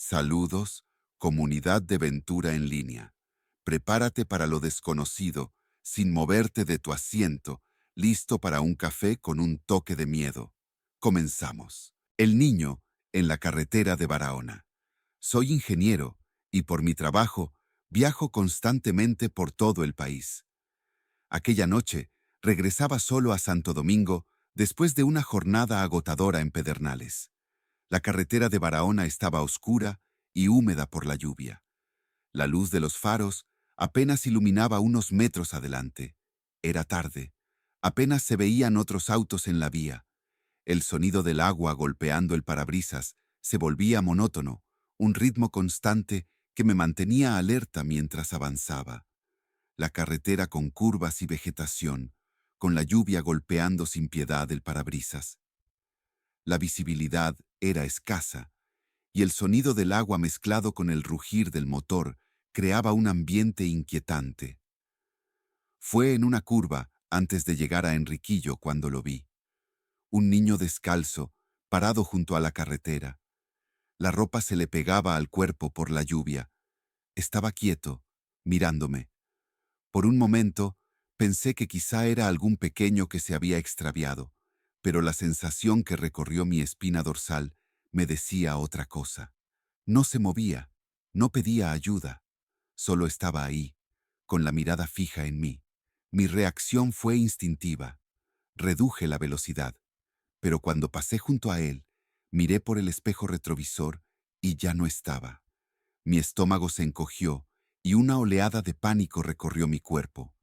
Saludos, comunidad de Ventura en línea. Prepárate para lo desconocido, sin moverte de tu asiento, listo para un café con un toque de miedo. Comenzamos. El niño en la carretera de Barahona. Soy ingeniero y por mi trabajo viajo constantemente por todo el país. Aquella noche regresaba solo a Santo Domingo después de una jornada agotadora en Pedernales. La carretera de Barahona estaba oscura y húmeda por la lluvia. La luz de los faros apenas iluminaba unos metros adelante. Era tarde. Apenas se veían otros autos en la vía. El sonido del agua golpeando el parabrisas se volvía monótono, un ritmo constante que me mantenía alerta mientras avanzaba. La carretera con curvas y vegetación, con la lluvia golpeando sin piedad el parabrisas. La visibilidad era escasa, y el sonido del agua mezclado con el rugir del motor creaba un ambiente inquietante. Fue en una curva, antes de llegar a Enriquillo, cuando lo vi. Un niño descalzo, parado junto a la carretera. La ropa se le pegaba al cuerpo por la lluvia. Estaba quieto, mirándome. Por un momento, pensé que quizá era algún pequeño que se había extraviado, pero la sensación que recorrió mi espina dorsal me decía otra cosa. No se movía, no pedía ayuda, solo estaba ahí, con la mirada fija en mí. Mi reacción fue instintiva. Reduje la velocidad, pero cuando pasé junto a él, miré por el espejo retrovisor y ya no estaba. Mi estómago se encogió y una oleada de pánico recorrió mi cuerpo.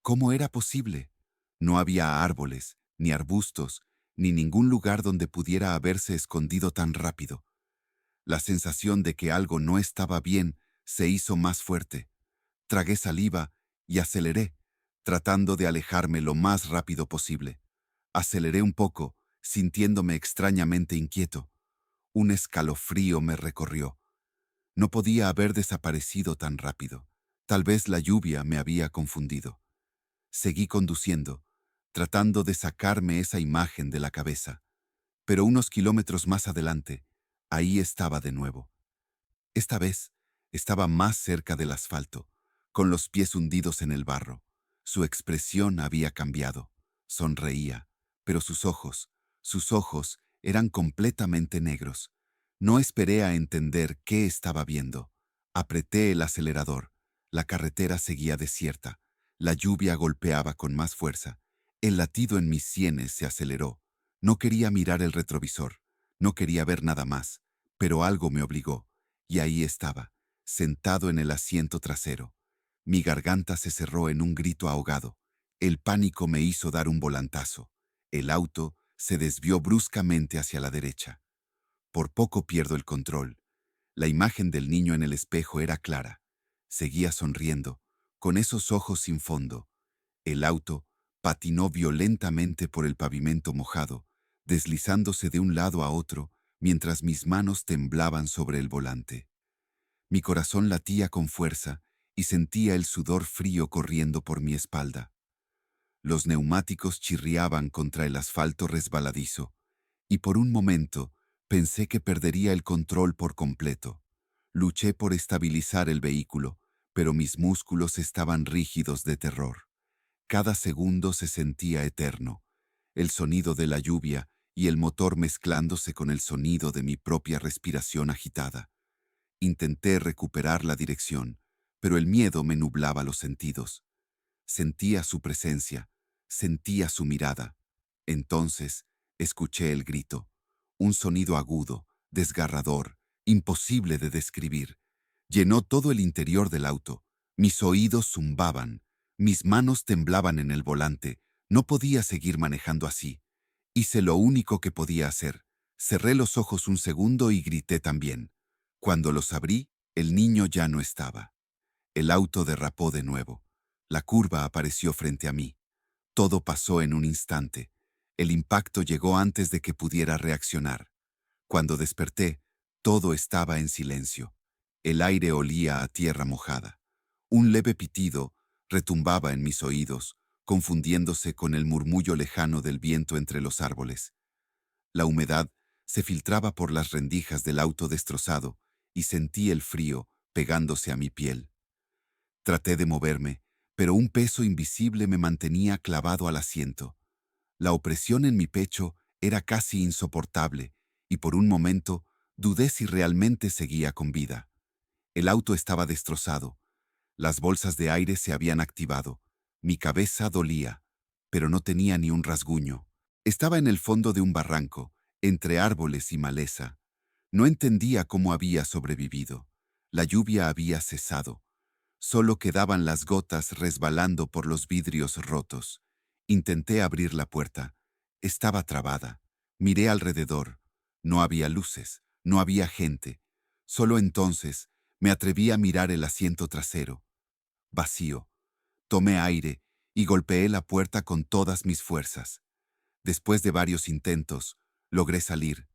¿Cómo era posible? No había árboles, ni arbustos, ni ningún lugar donde pudiera haberse escondido tan rápido. La sensación de que algo no estaba bien se hizo más fuerte. Tragué saliva y aceleré, tratando de alejarme lo más rápido posible. Aceleré un poco, sintiéndome extrañamente inquieto. Un escalofrío me recorrió. No podía haber desaparecido tan rápido. Tal vez la lluvia me había confundido. Seguí conduciendo, tratando de sacarme esa imagen de la cabeza. Pero unos kilómetros más adelante, ahí estaba de nuevo. Esta vez estaba más cerca del asfalto, con los pies hundidos en el barro. Su expresión había cambiado. Sonreía, pero sus ojos eran completamente negros. No esperé a entender qué estaba viendo. Apreté el acelerador. La carretera seguía desierta. La lluvia golpeaba con más fuerza. El latido en mis sienes se aceleró. No quería mirar el retrovisor. No quería ver nada más, pero algo me obligó. Y ahí estaba, sentado en el asiento trasero. Mi garganta se cerró en un grito ahogado. El pánico me hizo dar un volantazo. El auto se desvió bruscamente hacia la derecha. Por poco pierdo el control. La imagen del niño en el espejo era clara. Seguía sonriendo, con esos ojos sin fondo. El auto patinó violentamente por el pavimento mojado, deslizándose de un lado a otro mientras mis manos temblaban sobre el volante. Mi corazón latía con fuerza y sentía el sudor frío corriendo por mi espalda. Los neumáticos chirriaban contra el asfalto resbaladizo, y por un momento pensé que perdería el control por completo. Luché por estabilizar el vehículo, pero mis músculos estaban rígidos de terror. Cada segundo se sentía eterno, el sonido de la lluvia y el motor mezclándose con el sonido de mi propia respiración agitada. Intenté recuperar la dirección, pero el miedo me nublaba los sentidos. Sentía su presencia, sentía su mirada. Entonces, escuché el grito, un sonido agudo, desgarrador, imposible de describir. Llenó todo el interior del auto. Mis oídos zumbaban, mis manos temblaban en el volante. No podía seguir manejando así. Hice lo único que podía hacer. Cerré los ojos un segundo y grité también. Cuando los abrí, el niño ya no estaba. El auto derrapó de nuevo. La curva apareció frente a mí. Todo pasó en un instante. El impacto llegó antes de que pudiera reaccionar. Cuando desperté, todo estaba en silencio. El aire olía a tierra mojada. Un leve pitido retumbaba en mis oídos, confundiéndose con el murmullo lejano del viento entre los árboles. La humedad se filtraba por las rendijas del auto destrozado y sentí el frío pegándose a mi piel. Traté de moverme, pero un peso invisible me mantenía clavado al asiento. La opresión en mi pecho era casi insoportable, y por un momento dudé si realmente seguía con vida. El auto estaba destrozado, las bolsas de aire se habían activado, mi cabeza dolía, pero no tenía ni un rasguño. Estaba en el fondo de un barranco, entre árboles y maleza. No entendía cómo había sobrevivido. La lluvia había cesado. Solo quedaban las gotas resbalando por los vidrios rotos. Intenté abrir la puerta. Estaba trabada. Miré alrededor. No había luces, no había gente. Solo entonces me atreví a mirar el asiento trasero. Vacío. Tomé aire y golpeé la puerta con todas mis fuerzas. Después de varios intentos, logré salir.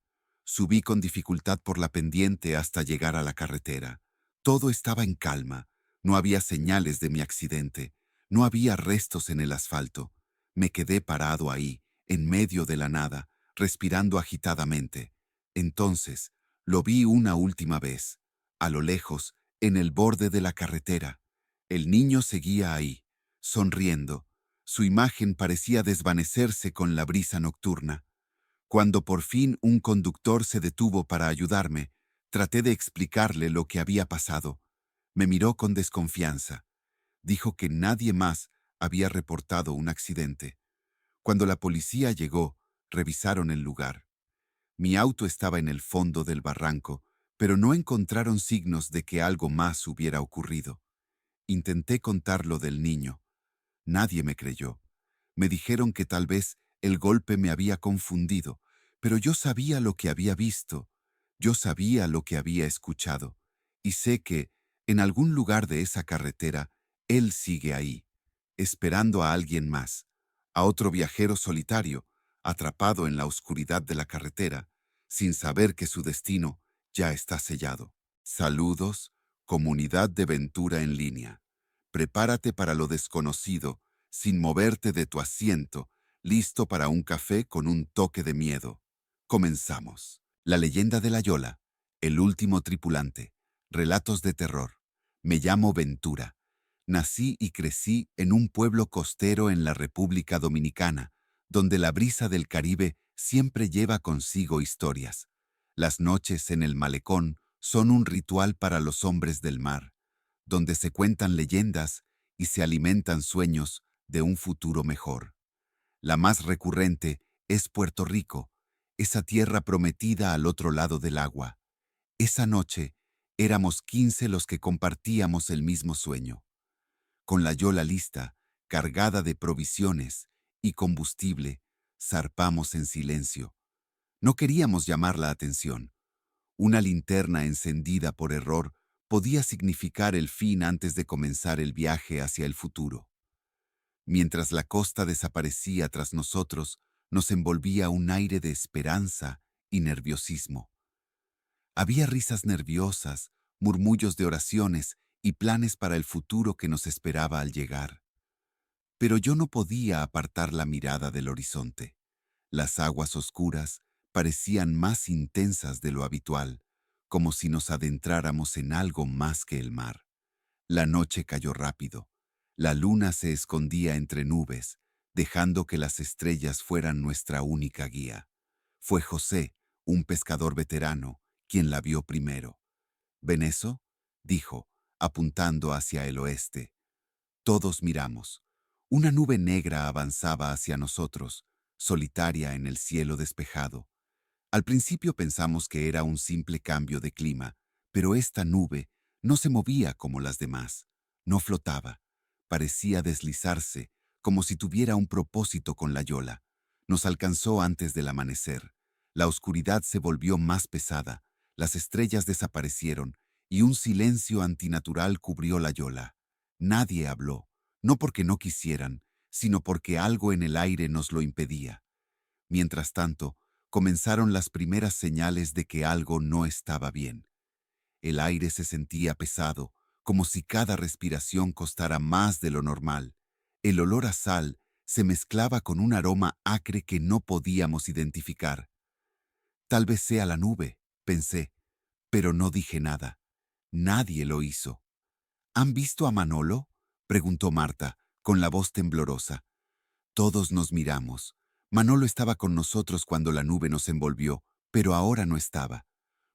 Subí con dificultad por la pendiente hasta llegar a la carretera. Todo estaba en calma. No había señales de mi accidente. No había restos en el asfalto. Me quedé parado ahí, en medio de la nada, respirando agitadamente. Entonces, lo vi una última vez. A lo lejos, en el borde de la carretera. El niño seguía ahí, sonriendo. Su imagen parecía desvanecerse con la brisa nocturna. Cuando por fin un conductor se detuvo para ayudarme, traté de explicarle lo que había pasado. Me miró con desconfianza. Dijo que nadie más había reportado un accidente. Cuando la policía llegó, revisaron el lugar. Mi auto estaba en el fondo del barranco, pero no encontraron signos de que algo más hubiera ocurrido. Intenté contar lo del niño. Nadie me creyó. Me dijeron que tal vez el golpe me había confundido, pero yo sabía lo que había visto, yo sabía lo que había escuchado, y sé que, en algún lugar de esa carretera, él sigue ahí, esperando a alguien más, a otro viajero solitario, atrapado en la oscuridad de la carretera, sin saber que su destino ya está sellado. Saludos, comunidad de Ventura en línea. Prepárate para lo desconocido, sin moverte de tu asiento, listo para un café con un toque de miedo. Comenzamos. La leyenda de la Yola, el último tripulante, relatos de terror. Me llamo Ventura. Nací y crecí en un pueblo costero en la República Dominicana, donde la brisa del Caribe siempre lleva consigo historias. Las noches en el malecón son un ritual para los hombres del mar, donde se cuentan leyendas y se alimentan sueños de un futuro mejor. La más recurrente es Puerto Rico, esa tierra prometida al otro lado del agua. Esa noche éramos 15 los que compartíamos el mismo sueño. Con la yola lista, cargada de provisiones y combustible, zarpamos en silencio. No queríamos llamar la atención. Una linterna encendida por error podía significar el fin antes de comenzar el viaje hacia el futuro. Mientras la costa desaparecía tras nosotros, nos envolvía un aire de esperanza y nerviosismo. Había risas nerviosas, murmullos de oraciones y planes para el futuro que nos esperaba al llegar. Pero yo no podía apartar la mirada del horizonte. Las aguas oscuras parecían más intensas de lo habitual, como si nos adentráramos en algo más que el mar. La noche cayó rápido. La luna se escondía entre nubes, dejando que las estrellas fueran nuestra única guía. Fue José, un pescador veterano, quien la vio primero. ¿Ven eso?, dijo, apuntando hacia el oeste. Todos miramos. Una nube negra avanzaba hacia nosotros, solitaria en el cielo despejado. Al principio pensamos que era un simple cambio de clima, pero esta nube no se movía como las demás. No flotaba. Parecía deslizarse, como si tuviera un propósito con la yola. Nos alcanzó antes del amanecer. La oscuridad se volvió más pesada, las estrellas desaparecieron y un silencio antinatural cubrió la yola. Nadie habló, no porque no quisieran, sino porque algo en el aire nos lo impedía. Mientras tanto, comenzaron las primeras señales de que algo no estaba bien. El aire se sentía pesado, como si cada respiración costara más de lo normal. El olor a sal se mezclaba con un aroma acre que no podíamos identificar. Tal vez sea la nube, pensé. Pero no dije nada. Nadie lo hizo. ¿Han visto a Manolo?, preguntó Marta, con la voz temblorosa. Todos nos miramos. Manolo estaba con nosotros cuando la nube nos envolvió, pero ahora no estaba.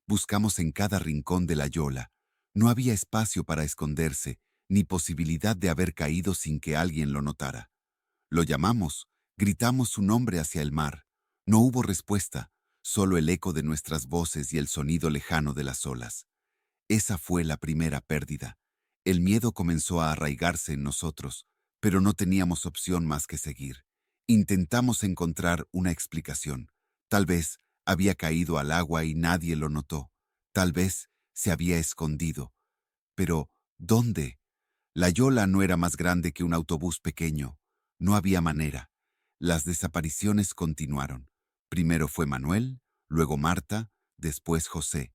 Buscamos en cada rincón de la yola. No había espacio para esconderse, ni posibilidad de haber caído sin que alguien lo notara. Lo llamamos, gritamos su nombre hacia el mar. No hubo respuesta, solo el eco de nuestras voces y el sonido lejano de las olas. Esa fue la primera pérdida. El miedo comenzó a arraigarse en nosotros, pero no teníamos opción más que seguir. Intentamos encontrar una explicación. Tal vez había caído al agua y nadie lo notó. Tal vez se había escondido. Pero, ¿dónde? La yola no era más grande que un autobús pequeño. No había manera. Las desapariciones continuaron. Primero fue Manuel, luego Marta, después José.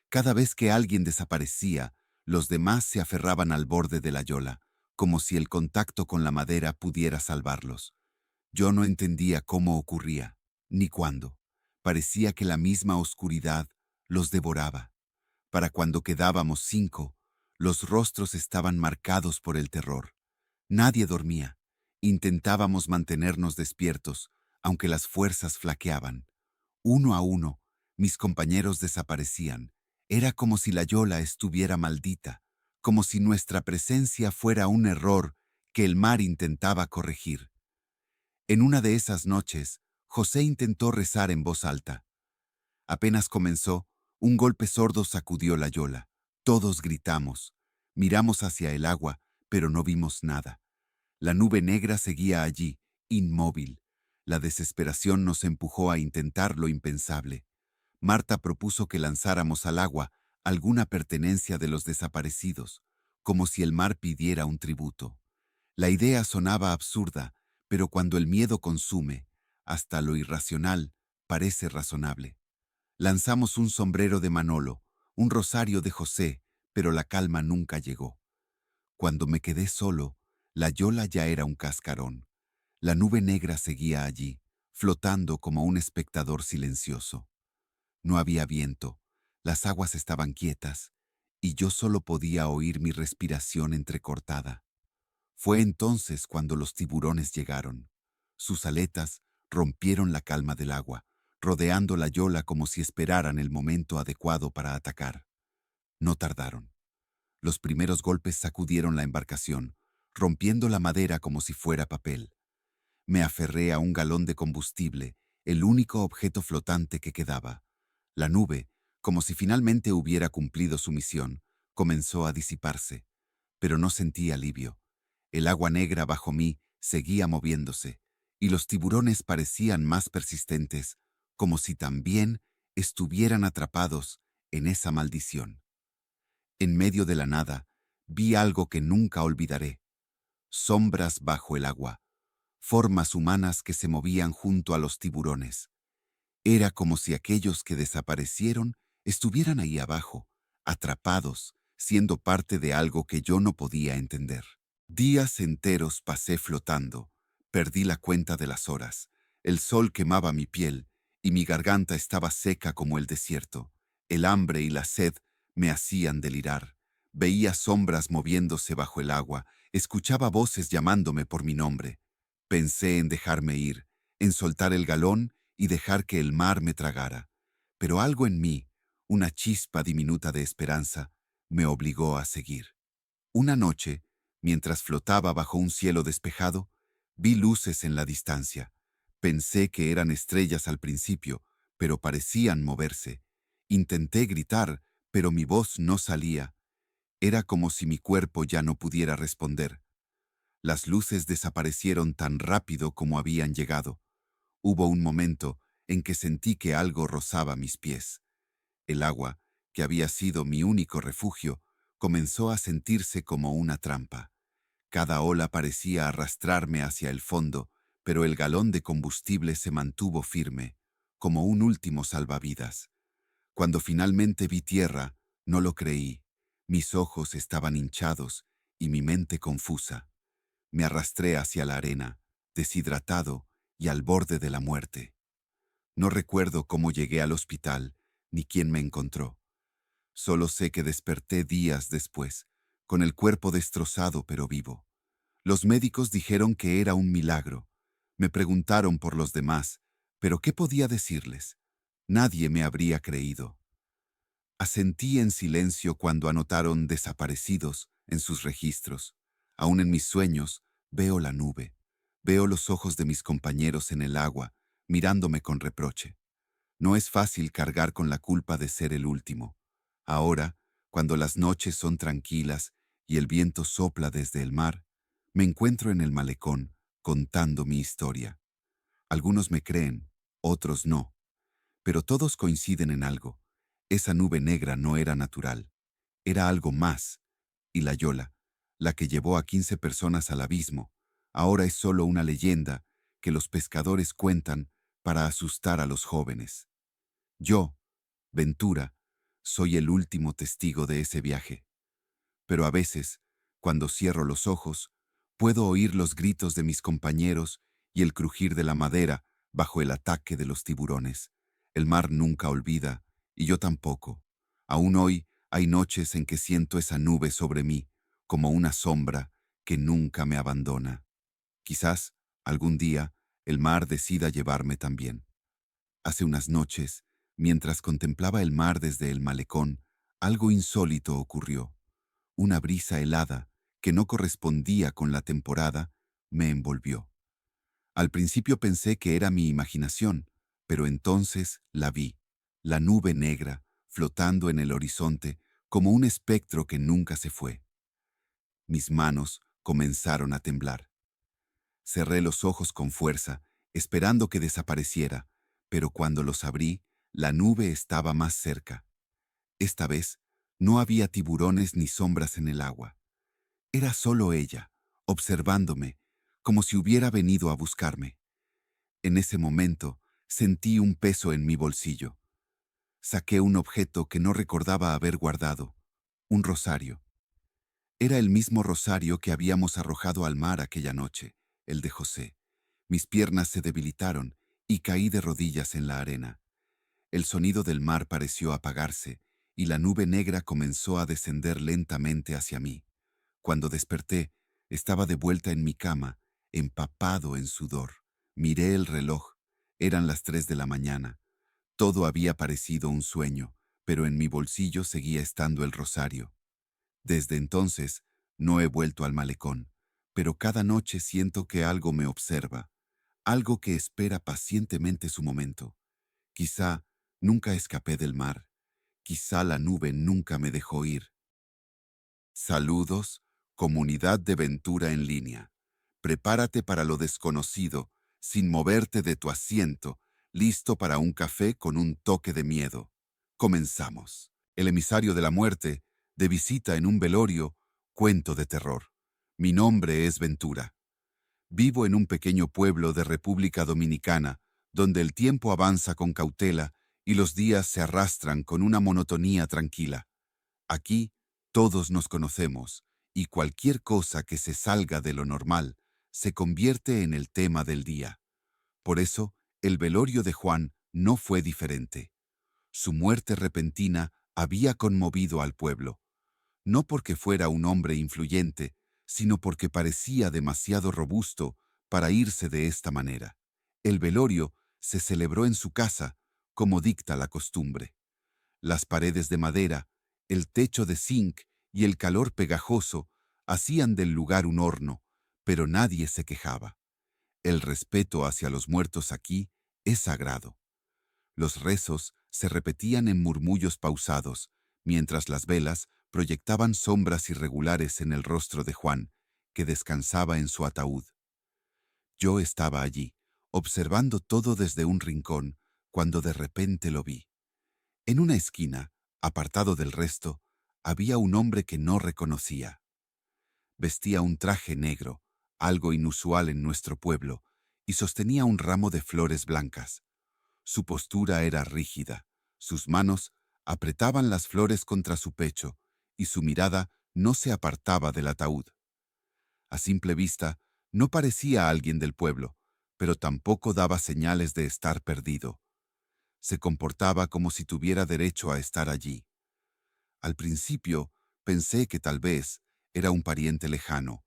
Cada vez que alguien desaparecía, los demás se aferraban al borde de la yola, como si el contacto con la madera pudiera salvarlos. Yo no entendía cómo ocurría, ni cuándo. Parecía que la misma oscuridad los devoraba. Para cuando quedábamos 5, los rostros estaban marcados por el terror. Nadie dormía. Intentábamos mantenernos despiertos, aunque las fuerzas flaqueaban. Uno a uno, mis compañeros desaparecían. Era como si la yola estuviera maldita, como si nuestra presencia fuera un error que el mar intentaba corregir. En una de esas noches, José intentó rezar en voz alta. Apenas comenzó, un golpe sordo sacudió la yola. Todos gritamos. Miramos hacia el agua, pero no vimos nada. La nube negra seguía allí, inmóvil. La desesperación nos empujó a intentar lo impensable. Marta propuso que lanzáramos al agua alguna pertenencia de los desaparecidos, como si el mar pidiera un tributo. La idea sonaba absurda, pero cuando el miedo consume, hasta lo irracional parece razonable. Lanzamos un sombrero de Manolo, un rosario de José, pero la calma nunca llegó. Cuando me quedé solo, la yola ya era un cascarón. La nube negra seguía allí, flotando como un espectador silencioso. No había viento, las aguas estaban quietas, y yo solo podía oír mi respiración entrecortada. Fue entonces cuando los tiburones llegaron. Sus aletas rompieron la calma del agua, rodeando la yola como si esperaran el momento adecuado para atacar. No tardaron. Los primeros golpes sacudieron la embarcación, rompiendo la madera como si fuera papel. Me aferré a un galón de combustible, el único objeto flotante que quedaba. La nube, como si finalmente hubiera cumplido su misión, comenzó a disiparse, pero no sentí alivio. El agua negra bajo mí seguía moviéndose, y los tiburones parecían más persistentes, como si también estuvieran atrapados en esa maldición. En medio de la nada, vi algo que nunca olvidaré. Sombras bajo el agua, formas humanas que se movían junto a los tiburones. Era como si aquellos que desaparecieron estuvieran ahí abajo, atrapados, siendo parte de algo que yo no podía entender. Días enteros pasé flotando, perdí la cuenta de las horas. El sol quemaba mi piel y mi garganta estaba seca como el desierto. El hambre y la sed me hacían delirar. Veía sombras moviéndose bajo el agua, escuchaba voces llamándome por mi nombre. Pensé en dejarme ir, en soltar el galón y dejar que el mar me tragara. Pero algo en mí, una chispa diminuta de esperanza, me obligó a seguir. Una noche, mientras flotaba bajo un cielo despejado, vi luces en la distancia. Pensé que eran estrellas al principio, pero parecían moverse. Intenté gritar, pero mi voz no salía. Era como si mi cuerpo ya no pudiera responder. Las luces desaparecieron tan rápido como habían llegado. Hubo un momento en que sentí que algo rozaba mis pies. El agua, que había sido mi único refugio, comenzó a sentirse como una trampa. Cada ola parecía arrastrarme hacia el fondo, pero el galón de combustible se mantuvo firme, como un último salvavidas. Cuando finalmente vi tierra, no lo creí. Mis ojos estaban hinchados y mi mente confusa. Me arrastré hacia la arena, deshidratado y al borde de la muerte. No recuerdo cómo llegué al hospital, ni quién me encontró. Solo sé que desperté días después, con el cuerpo destrozado pero vivo. Los médicos dijeron que era un milagro. Me preguntaron por los demás, pero ¿qué podía decirles? Nadie me habría creído. Asentí en silencio cuando anotaron desaparecidos en sus registros. Aún en mis sueños, veo la nube. Veo los ojos de mis compañeros en el agua, mirándome con reproche. No es fácil cargar con la culpa de ser el último. Ahora, cuando las noches son tranquilas y el viento sopla desde el mar, me encuentro en el malecón, contando mi historia. Algunos me creen, otros no, pero todos coinciden en algo. Esa nube negra no era natural, era algo más. Y la Yola, la que llevó a 15 personas al abismo, ahora es solo una leyenda que los pescadores cuentan para asustar a los jóvenes. Yo, Ventura, soy el último testigo de ese viaje. Pero a veces, cuando cierro los ojos, puedo oír los gritos de mis compañeros y el crujir de la madera bajo el ataque de los tiburones. El mar nunca olvida, y yo tampoco. Aún hoy hay noches en que siento esa nube sobre mí, como una sombra que nunca me abandona. Quizás, algún día, el mar decida llevarme también. Hace unas noches, mientras contemplaba el mar desde el malecón, algo insólito ocurrió. Una brisa helada, que no correspondía con la temporada, me envolvió. Al principio pensé que era mi imaginación, pero entonces la vi, la nube negra, flotando en el horizonte, como un espectro que nunca se fue. Mis manos comenzaron a temblar. Cerré los ojos con fuerza, esperando que desapareciera, pero cuando los abrí, la nube estaba más cerca. Esta vez, no había tiburones ni sombras en el agua. Era solo ella, observándome, como si hubiera venido a buscarme. En ese momento, sentí un peso en mi bolsillo. Saqué un objeto que no recordaba haber guardado, un rosario. Era el mismo rosario que habíamos arrojado al mar aquella noche, el de José. Mis piernas se debilitaron y caí de rodillas en la arena. El sonido del mar pareció apagarse y la nube negra comenzó a descender lentamente hacia mí. Cuando desperté, estaba de vuelta en mi cama, empapado en sudor. Miré el reloj. Eran las 3 de la mañana. Todo había parecido un sueño, pero en mi bolsillo seguía estando el rosario. Desde entonces, no he vuelto al malecón, pero cada noche siento que algo me observa, algo que espera pacientemente su momento. Quizá nunca escapé del mar, quizá la nube nunca me dejó ir. Saludos, comunidad de Ventura en línea. Prepárate para lo desconocido, sin moverte de tu asiento, listo para un café con un toque de miedo. Comenzamos. El emisario de la muerte, de visita en un velorio, cuento de terror. Mi nombre es Ventura. Vivo en un pequeño pueblo de República Dominicana, donde el tiempo avanza con cautela y los días se arrastran con una monotonía tranquila. Aquí todos nos conocemos y cualquier cosa que se salga de lo normal se convierte en el tema del día. Por eso, el velorio de Juan no fue diferente. Su muerte repentina había conmovido al pueblo, no porque fuera un hombre influyente, sino porque parecía demasiado robusto para irse de esta manera. El velorio se celebró en su casa, como dicta la costumbre. Las paredes de madera, el techo de zinc y el calor pegajoso hacían del lugar un horno, pero nadie se quejaba. El respeto hacia los muertos aquí es sagrado. Los rezos se repetían en murmullos pausados, mientras las velas proyectaban sombras irregulares en el rostro de Juan, que descansaba en su ataúd. Yo estaba allí, observando todo desde un rincón, cuando de repente lo vi. En una esquina, apartado del resto, había un hombre que no reconocía. Vestía un traje negro, algo inusual en nuestro pueblo, y sostenía un ramo de flores blancas. Su postura era rígida, sus manos apretaban las flores contra su pecho, y su mirada no se apartaba del ataúd. A simple vista, no parecía alguien del pueblo, pero tampoco daba señales de estar perdido. Se comportaba como si tuviera derecho a estar allí. Al principio pensé que tal vez era un pariente lejano.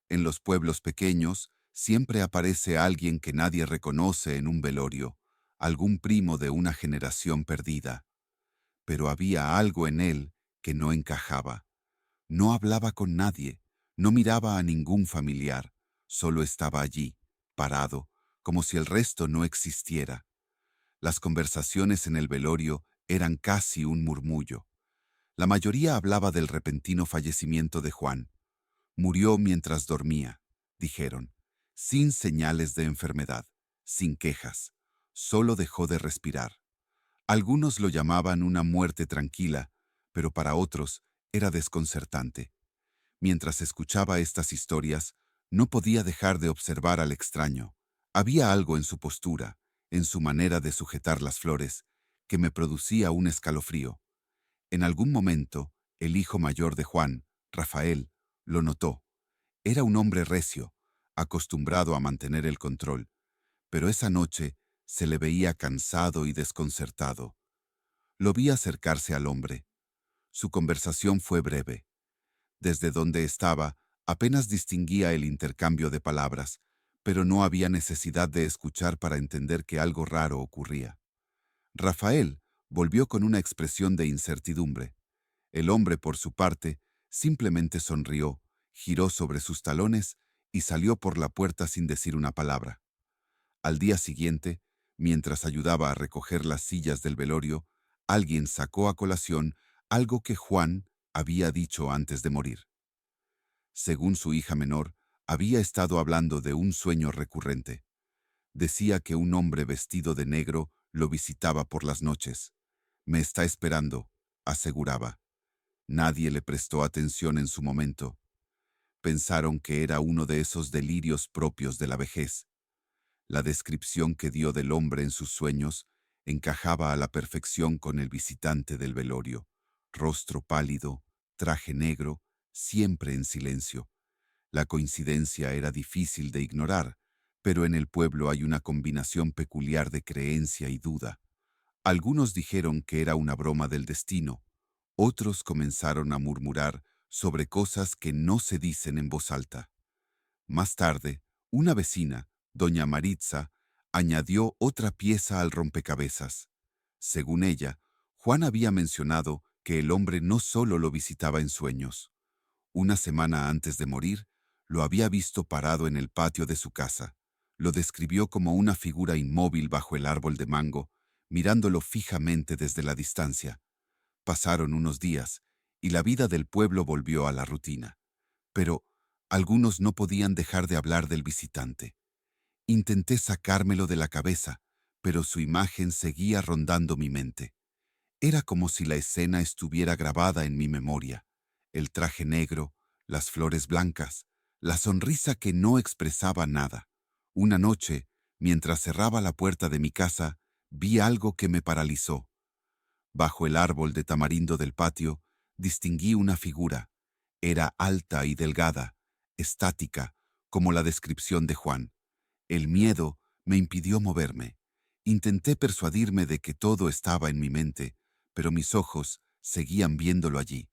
En los pueblos pequeños siempre aparece alguien que nadie reconoce en un velorio, algún primo de una generación perdida. Pero había algo en él que no encajaba. No hablaba con nadie, no miraba a ningún familiar, solo estaba allí, parado, como si el resto no existiera. Las conversaciones en el velorio eran casi un murmullo. La mayoría hablaba del repentino fallecimiento de Juan. Murió mientras dormía, dijeron, sin señales de enfermedad, sin quejas, solo dejó de respirar. Algunos lo llamaban una muerte tranquila, pero para otros era desconcertante. Mientras escuchaba estas historias, no podía dejar de observar al extraño. Había algo en su postura, en su manera de sujetar las flores, que me producía un escalofrío. En algún momento, el hijo mayor de Juan, Rafael, lo notó. Era un hombre recio, acostumbrado a mantener el control, pero esa noche se le veía cansado y desconcertado. Lo vi acercarse al hombre. Su conversación fue breve. Desde donde estaba, apenas distinguía el intercambio de palabras, pero no había necesidad de escuchar para entender que algo raro ocurría. Rafael volvió con una expresión de incertidumbre. El hombre, por su parte, simplemente sonrió, giró sobre sus talones y salió por la puerta sin decir una palabra. Al día siguiente, mientras ayudaba a recoger las sillas del velorio, alguien sacó a colación algo que Juan había dicho antes de morir. Según su hija menor, había estado hablando de un sueño recurrente. Decía que un hombre vestido de negro lo visitaba por las noches. Me está esperando, aseguraba. Nadie le prestó atención en su momento. Pensaron que era uno de esos delirios propios de la vejez. La descripción que dio del hombre en sus sueños encajaba a la perfección con el visitante del velorio. Rostro pálido, traje negro, siempre en silencio. La coincidencia era difícil de ignorar, pero en el pueblo hay una combinación peculiar de creencia y duda. Algunos dijeron que era una broma del destino, otros comenzaron a murmurar sobre cosas que no se dicen en voz alta. Más tarde, una vecina, doña Maritza, añadió otra pieza al rompecabezas. Según ella, Juan había mencionado que el hombre no solo lo visitaba en sueños. Una semana antes de morir, lo había visto parado en el patio de su casa. Lo describió como una figura inmóvil bajo el árbol de mango, mirándolo fijamente desde la distancia. Pasaron unos días, y la vida del pueblo volvió a la rutina. Pero algunos no podían dejar de hablar del visitante. Intenté sacármelo de la cabeza, pero su imagen seguía rondando mi mente. Era como si la escena estuviera grabada en mi memoria. El traje negro, las flores blancas, la sonrisa que no expresaba nada. Una noche, mientras cerraba la puerta de mi casa, vi algo que me paralizó. Bajo el árbol de tamarindo del patio, distinguí una figura. Era alta y delgada, estática, como la descripción de Juan. El miedo me impidió moverme. Intenté persuadirme de que todo estaba en mi mente, pero mis ojos seguían viéndolo allí.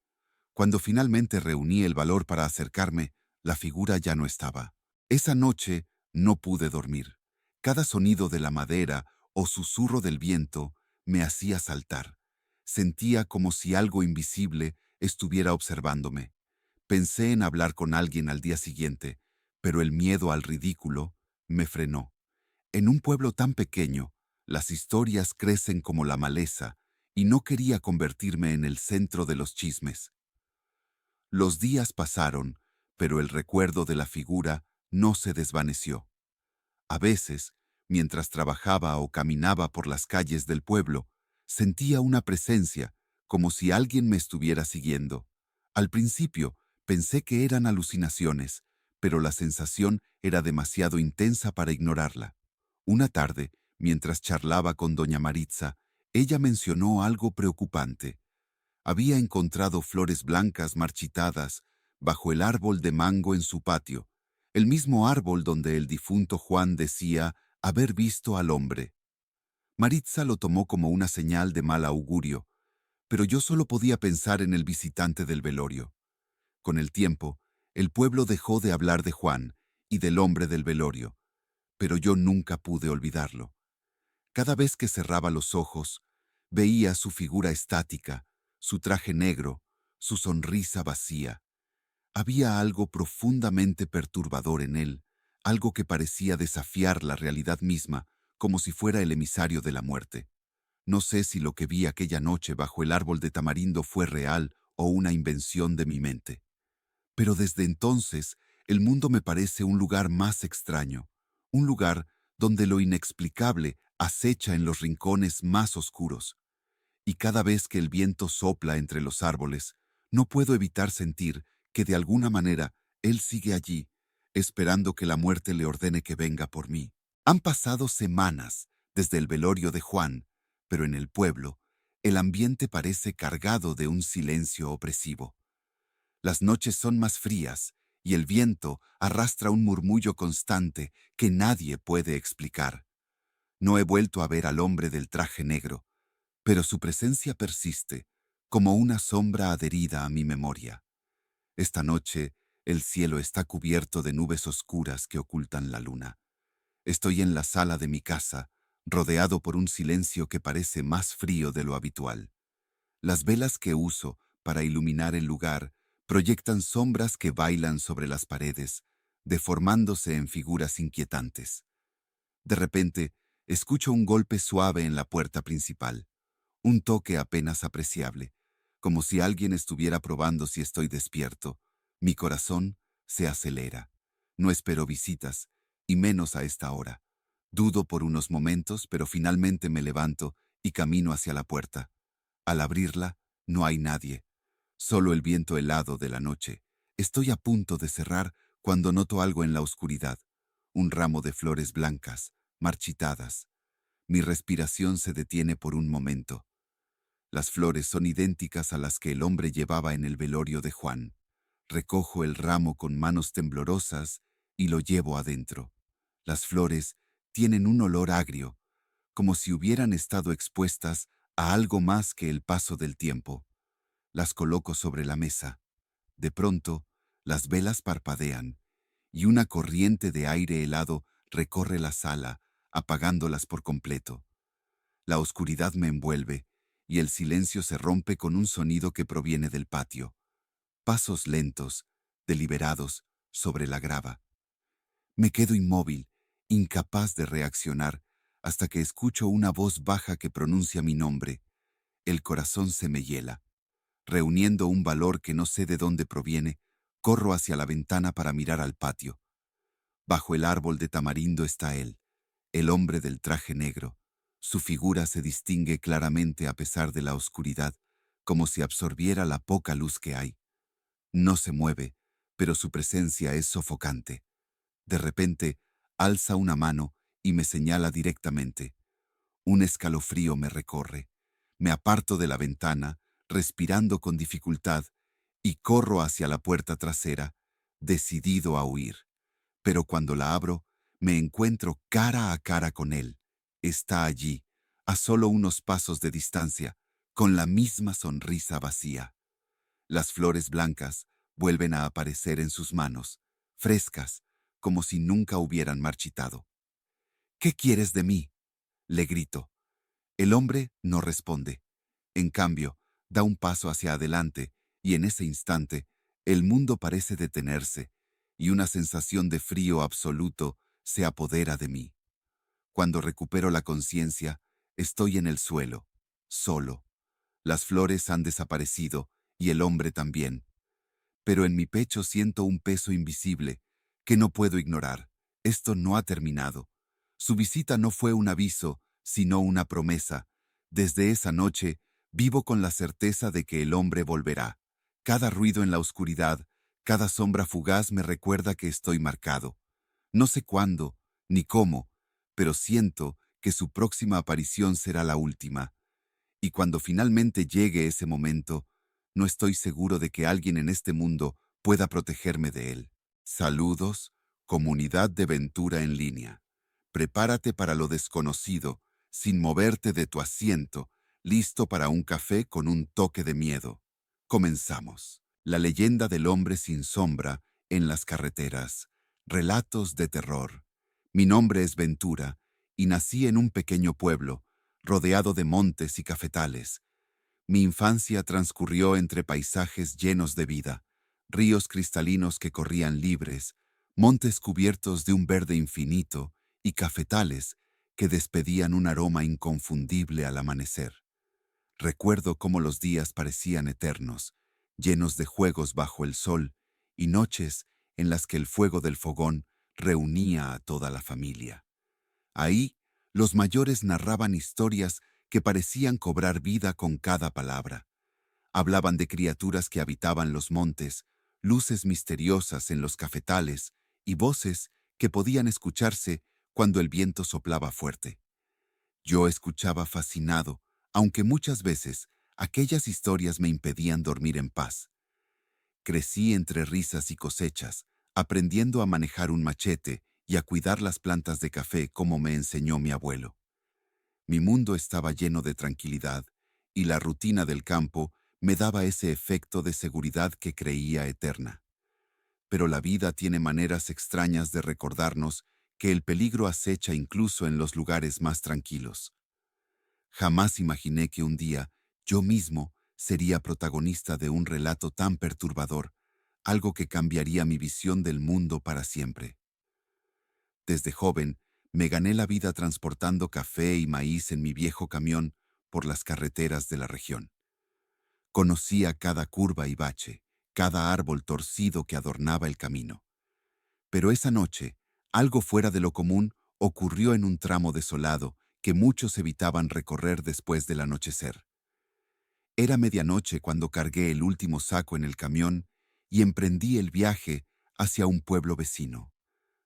Cuando finalmente reuní el valor para acercarme, la figura ya no estaba. Esa noche no pude dormir. Cada sonido de la madera o susurro del viento me hacía saltar. Sentía como si algo invisible estuviera observándome. Pensé en hablar con alguien al día siguiente, pero el miedo al ridículo me frenó. En un pueblo tan pequeño, las historias crecen como la maleza, y no quería convertirme en el centro de los chismes. Los días pasaron, pero el recuerdo de la figura no se desvaneció. A veces, mientras trabajaba o caminaba por las calles del pueblo, sentía una presencia, como si alguien me estuviera siguiendo. Al principio, pensé que eran alucinaciones, pero la sensación era demasiado intensa para ignorarla. Una tarde, mientras charlaba con doña Maritza, ella mencionó algo preocupante. Había encontrado flores blancas marchitadas bajo el árbol de mango en su patio, el mismo árbol donde el difunto Juan decía haber visto al hombre. Maritza lo tomó como una señal de mal augurio, pero yo solo podía pensar en el visitante del velorio. Con el tiempo, el pueblo dejó de hablar de Juan y del hombre del velorio, pero yo nunca pude olvidarlo. Cada vez que cerraba los ojos, veía su figura estática, su traje negro, su sonrisa vacía. Había algo profundamente perturbador en él, algo que parecía desafiar la realidad misma, como si fuera el emisario de la muerte. No sé si lo que vi aquella noche bajo el árbol de tamarindo fue real o una invención de mi mente. Pero desde entonces, el mundo me parece un lugar más extraño, un lugar donde lo inexplicable acecha en los rincones más oscuros. Y cada vez que el viento sopla entre los árboles, no puedo evitar sentir que de alguna manera él sigue allí, esperando que la muerte le ordene que venga por mí. Han pasado semanas desde el velorio de Juan, pero en el pueblo, el ambiente parece cargado de un silencio opresivo. Las noches son más frías y el viento arrastra un murmullo constante que nadie puede explicar. No he vuelto a ver al hombre del traje negro, pero su presencia persiste, como una sombra adherida a mi memoria. Esta noche, el cielo está cubierto de nubes oscuras que ocultan la luna. Estoy en la sala de mi casa, rodeado por un silencio que parece más frío de lo habitual. Las velas que uso para iluminar el lugar proyectan sombras que bailan sobre las paredes, deformándose en figuras inquietantes. De repente, escucho un golpe suave en la puerta principal, un toque apenas apreciable, como si alguien estuviera probando si estoy despierto. Mi corazón se acelera. No espero visitas, y menos a esta hora. Dudo por unos momentos, pero finalmente me levanto y camino hacia la puerta. Al abrirla, no hay nadie, solo el viento helado de la noche. Estoy a punto de cerrar cuando noto algo en la oscuridad, un ramo de flores blancas, marchitadas. Mi respiración se detiene por un momento. Las flores son idénticas a las que el hombre llevaba en el velorio de Juan. Recojo el ramo con manos temblorosas y lo llevo adentro. Las flores tienen un olor agrio, como si hubieran estado expuestas a algo más que el paso del tiempo. Las coloco sobre la mesa. De pronto, las velas parpadean y una corriente de aire helado recorre la sala, apagándolas por completo. La oscuridad me envuelve y el silencio se rompe con un sonido que proviene del patio. Pasos lentos, deliberados, sobre la grava. Me quedo inmóvil, incapaz de reaccionar, hasta que escucho una voz baja que pronuncia mi nombre. El corazón se me hiela. Reuniendo un valor que no sé de dónde proviene, corro hacia la ventana para mirar al patio. Bajo el árbol de tamarindo está él, el hombre del traje negro. Su figura se distingue claramente a pesar de la oscuridad, como si absorbiera la poca luz que hay. No se mueve, pero su presencia es sofocante. De repente, alza una mano y me señala directamente. Un escalofrío me recorre. Me aparto de la ventana, respirando con dificultad, y corro hacia la puerta trasera, decidido a huir. Pero cuando la abro, me encuentro cara a cara con él. Está allí, a solo unos pasos de distancia, con la misma sonrisa vacía. Las flores blancas vuelven a aparecer en sus manos, frescas, como si nunca hubieran marchitado. ¿Qué quieres de mí?, le grito. El hombre no responde. En cambio, da un paso hacia adelante, y en ese instante, el mundo parece detenerse, y una sensación de frío absoluto se apodera de mí. Cuando recupero la conciencia, estoy en el suelo, solo. Las flores han desaparecido, y el hombre también. Pero en mi pecho siento un peso invisible, que no puedo ignorar. Esto no ha terminado. Su visita no fue un aviso, sino una promesa. Desde esa noche, vivo con la certeza de que el hombre volverá. Cada ruido en la oscuridad, cada sombra fugaz me recuerda que estoy marcado. No sé cuándo, ni cómo, pero siento que su próxima aparición será la última. Y cuando finalmente llegue ese momento, no estoy seguro de que alguien en este mundo pueda protegerme de él. Saludos, comunidad de Ventura en línea. Prepárate para lo desconocido, sin moverte de tu asiento. listo para un café con un toque de miedo. Comenzamos. La leyenda del hombre sin sombra en las carreteras. Relatos de terror. Mi nombre es Ventura y nací en un pequeño pueblo, rodeado de montes y cafetales. Mi infancia transcurrió entre paisajes llenos de vida, ríos cristalinos que corrían libres, montes cubiertos de un verde infinito y cafetales que despedían un aroma inconfundible al amanecer. Recuerdo cómo los días parecían eternos, llenos de juegos bajo el sol y noches en las que el fuego del fogón reunía a toda la familia. Ahí, los mayores narraban historias que parecían cobrar vida con cada palabra. Hablaban de criaturas que habitaban los montes, luces misteriosas en los cafetales y voces que podían escucharse cuando el viento soplaba fuerte. Yo escuchaba fascinado, aunque muchas veces aquellas historias me impedían dormir en paz. Crecí entre risas y cosechas, aprendiendo a manejar un machete y a cuidar las plantas de café como me enseñó mi abuelo. Mi mundo estaba lleno de tranquilidad, y la rutina del campo me daba ese efecto de seguridad que creía eterna. Pero la vida tiene maneras extrañas de recordarnos que el peligro acecha incluso en los lugares más tranquilos. Jamás imaginé que un día yo mismo sería protagonista de un relato tan perturbador, algo que cambiaría mi visión del mundo para siempre. Desde joven, me gané la vida transportando café y maíz en mi viejo camión por las carreteras de la región. Conocía cada curva y bache, cada árbol torcido que adornaba el camino. Pero esa noche, algo fuera de lo común ocurrió en un tramo desolado que muchos evitaban recorrer después del anochecer. Era medianoche cuando cargué el último saco en el camión y emprendí el viaje hacia un pueblo vecino.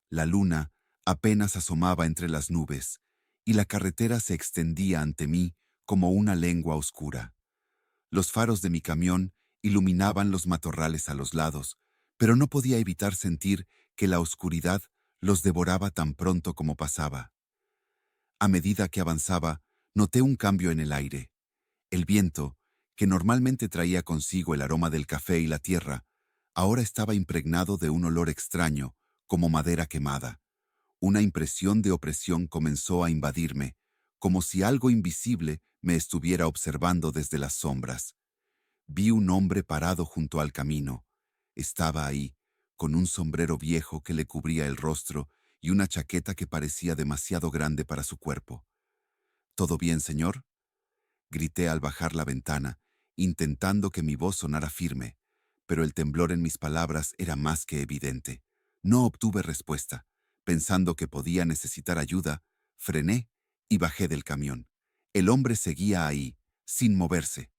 La luna apenas asomaba entre las nubes, y la carretera se extendía ante mí como una lengua oscura. Los faros de mi camión iluminaban los matorrales a los lados, pero no podía evitar sentir que la oscuridad los devoraba tan pronto como pasaba. A medida que avanzaba, noté un cambio en el aire. El viento, que normalmente traía consigo el aroma del café y la tierra, ahora estaba impregnado de un olor extraño, como madera quemada. Una impresión de opresión comenzó a invadirme, como si algo invisible me estuviera observando desde las sombras. Vi un hombre parado junto al camino. Estaba ahí, con un sombrero viejo que le cubría el rostro y una chaqueta que parecía demasiado grande para su cuerpo. ¿Todo bien, señor?, grité al bajar la ventana, intentando que mi voz sonara firme, pero el temblor en mis palabras era más que evidente. No obtuve respuesta. Pensando que podía necesitar ayuda, frené y bajé del camión. El hombre seguía ahí, sin moverse.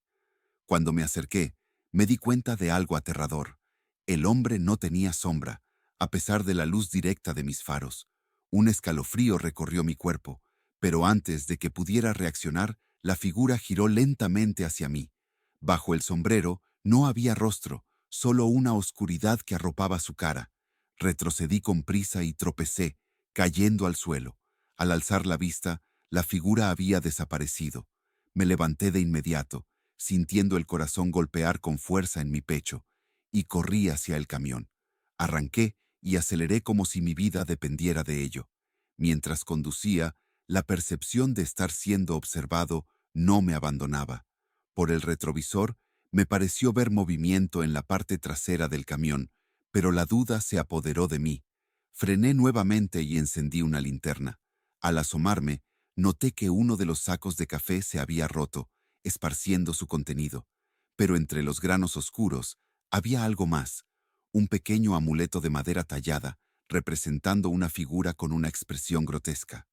Cuando me acerqué, me di cuenta de algo aterrador. El hombre no tenía sombra, a pesar de la luz directa de mis faros. Un escalofrío recorrió mi cuerpo, pero antes de que pudiera reaccionar, la figura giró lentamente hacia mí. Bajo el sombrero no había rostro, solo una oscuridad que arropaba su cara. Retrocedí con prisa y tropecé, cayendo al suelo. Al alzar la vista, la figura había desaparecido. Me levanté de inmediato, sintiendo el corazón golpear con fuerza en mi pecho, y corrí hacia el camión. Arranqué y aceleré como si mi vida dependiera de ello. Mientras conducía, la percepción de estar siendo observado no me abandonaba. Por el retrovisor, me pareció ver movimiento en la parte trasera del camión, pero la duda se apoderó de mí. Frené nuevamente y encendí una linterna. Al asomarme, noté que uno de los sacos de café se había roto, esparciendo su contenido. Pero entre los granos oscuros había algo más, un pequeño amuleto de madera tallada, representando una figura con una expresión grotesca.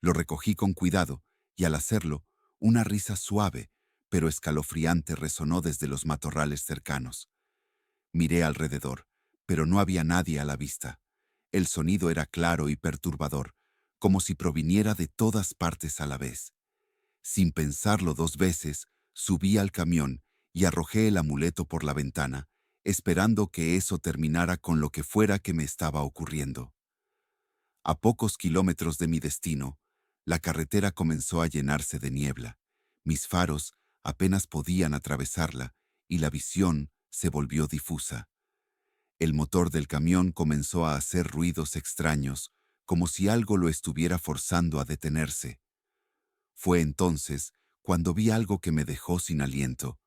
Lo recogí con cuidado, y al hacerlo, una risa suave, pero escalofriante resonó desde los matorrales cercanos. Miré alrededor, pero no había nadie a la vista. El sonido era claro y perturbador, como si proviniera de todas partes a la vez. Sin pensarlo dos veces, subí al camión y arrojé el amuleto por la ventana, esperando que eso terminara con lo que fuera que me estaba ocurriendo. A pocos kilómetros de mi destino, la carretera comenzó a llenarse de niebla. Mis faros apenas podían atravesarla y la visión se volvió difusa. El motor del camión comenzó a hacer ruidos extraños, como si algo lo estuviera forzando a detenerse. Fue entonces cuando vi algo que me dejó sin aliento.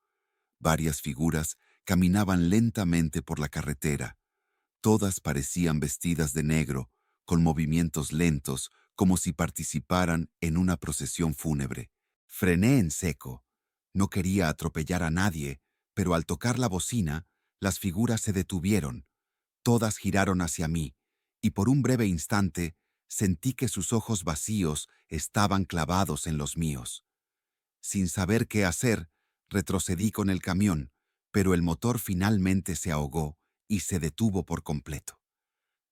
Varias figuras caminaban lentamente por la carretera. Todas parecían vestidas de negro, con movimientos lentos, como si participaran en una procesión fúnebre. Frené en seco. No quería atropellar a nadie, pero al tocar la bocina, las figuras se detuvieron. Todas giraron hacia mí, y por un breve instante sentí que sus ojos vacíos estaban clavados en los míos. Sin saber qué hacer, retrocedí con el camión, pero el motor finalmente se ahogó y se detuvo por completo.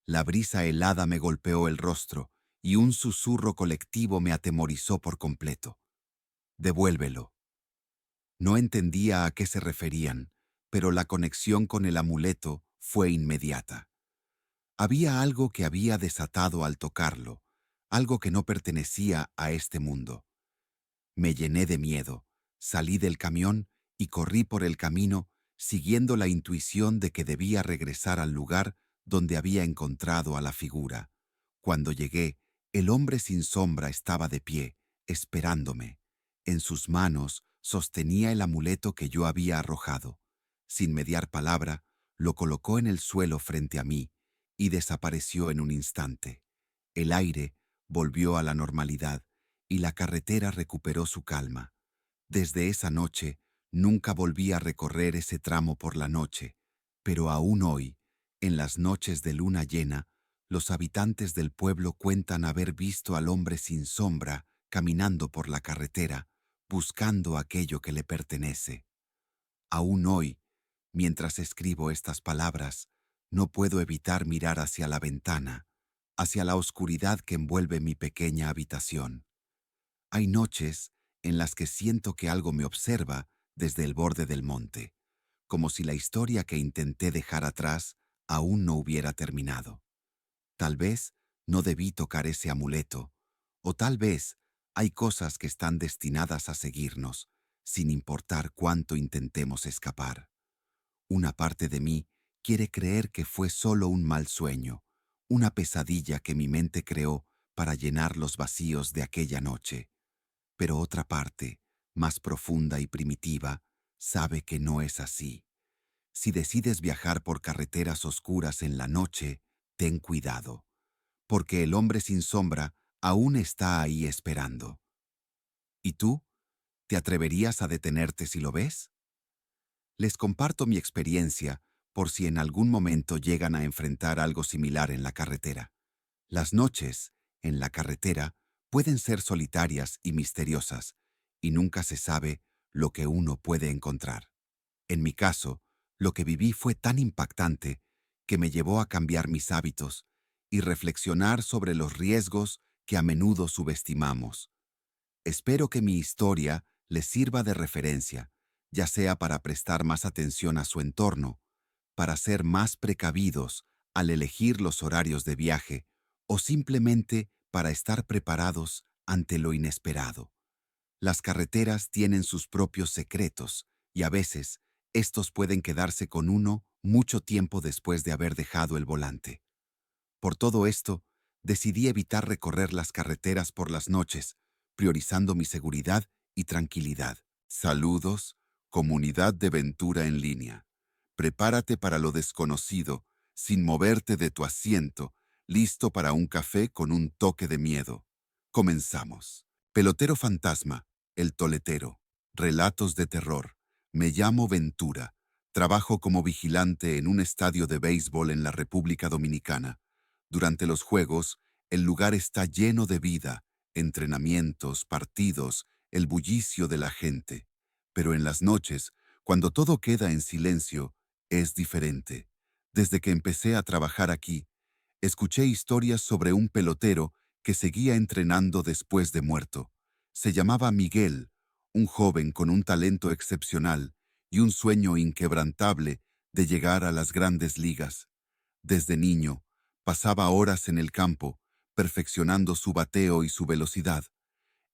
La brisa helada me golpeó el rostro y un susurro colectivo me atemorizó por completo. «Devuélvelo». No entendía a qué se referían, pero la conexión con el amuleto fue inmediata. Había algo que había desatado al tocarlo, algo que no pertenecía a este mundo. Me llené de miedo, salí del camión y corrí por el camino, siguiendo la intuición de que debía regresar al lugar donde había encontrado a la figura. Cuando llegué, el hombre sin sombra estaba de pie, esperándome. En sus manos sostenía el amuleto que yo había arrojado. Sin mediar palabra, lo colocó en el suelo frente a mí y desapareció en un instante. El aire volvió a la normalidad y la carretera recuperó su calma. Desde esa noche, nunca volví a recorrer ese tramo por la noche, pero aún hoy, en las noches de luna llena, los habitantes del pueblo cuentan haber visto al hombre sin sombra caminando por la carretera, buscando aquello que le pertenece. Aún hoy, mientras escribo estas palabras, no puedo evitar mirar hacia la ventana, hacia la oscuridad que envuelve mi pequeña habitación. Hay noches en las que siento que algo me observa desde el borde del monte, como si la historia que intenté dejar atrás aún no hubiera terminado. Tal vez no debí tocar ese amuleto, o tal vez hay cosas que están destinadas a seguirnos, sin importar cuánto intentemos escapar. Una parte de mí quiere creer que fue solo un mal sueño, una pesadilla que mi mente creó para llenar los vacíos de aquella noche. Pero otra parte, más profunda y primitiva, sabe que no es así. Si decides viajar por carreteras oscuras en la noche, ten cuidado, porque el hombre sin sombra aún está ahí esperando. ¿Y tú? ¿Te atreverías a detenerte si lo ves? Les comparto mi experiencia por si en algún momento llegan a enfrentar algo similar en la carretera. Las noches, en la carretera, pueden ser solitarias y misteriosas, y nunca se sabe lo que uno puede encontrar. En mi caso, lo que viví fue tan impactante que me llevó a cambiar mis hábitos y reflexionar sobre los riesgos que a menudo subestimamos. Espero que mi historia les sirva de referencia, ya sea para prestar más atención a su entorno, para ser más precavidos al elegir los horarios de viaje o simplemente para estar preparados ante lo inesperado. Las carreteras tienen sus propios secretos y a veces estos pueden quedarse con uno mucho tiempo después de haber dejado el volante. Por todo esto, decidí evitar recorrer las carreteras por las noches, priorizando mi seguridad y tranquilidad. Saludos, comunidad de Ventura en línea. Prepárate para lo desconocido, sin moverte de tu asiento, listo para un café con un toque de miedo. Comenzamos. Pelotero fantasma, el toletero. Relatos de terror. Me llamo Ventura. Trabajo como vigilante en un estadio de béisbol en la República Dominicana. Durante los juegos, el lugar está lleno de vida, entrenamientos, partidos, el bullicio de la gente. Pero en las noches, cuando todo queda en silencio, es diferente. Desde que empecé a trabajar aquí, escuché historias sobre un pelotero que seguía entrenando después de muerto. Se llamaba Miguel, un joven con un talento excepcional y un sueño inquebrantable de llegar a las grandes ligas. Desde niño, pasaba horas en el campo, perfeccionando su bateo y su velocidad.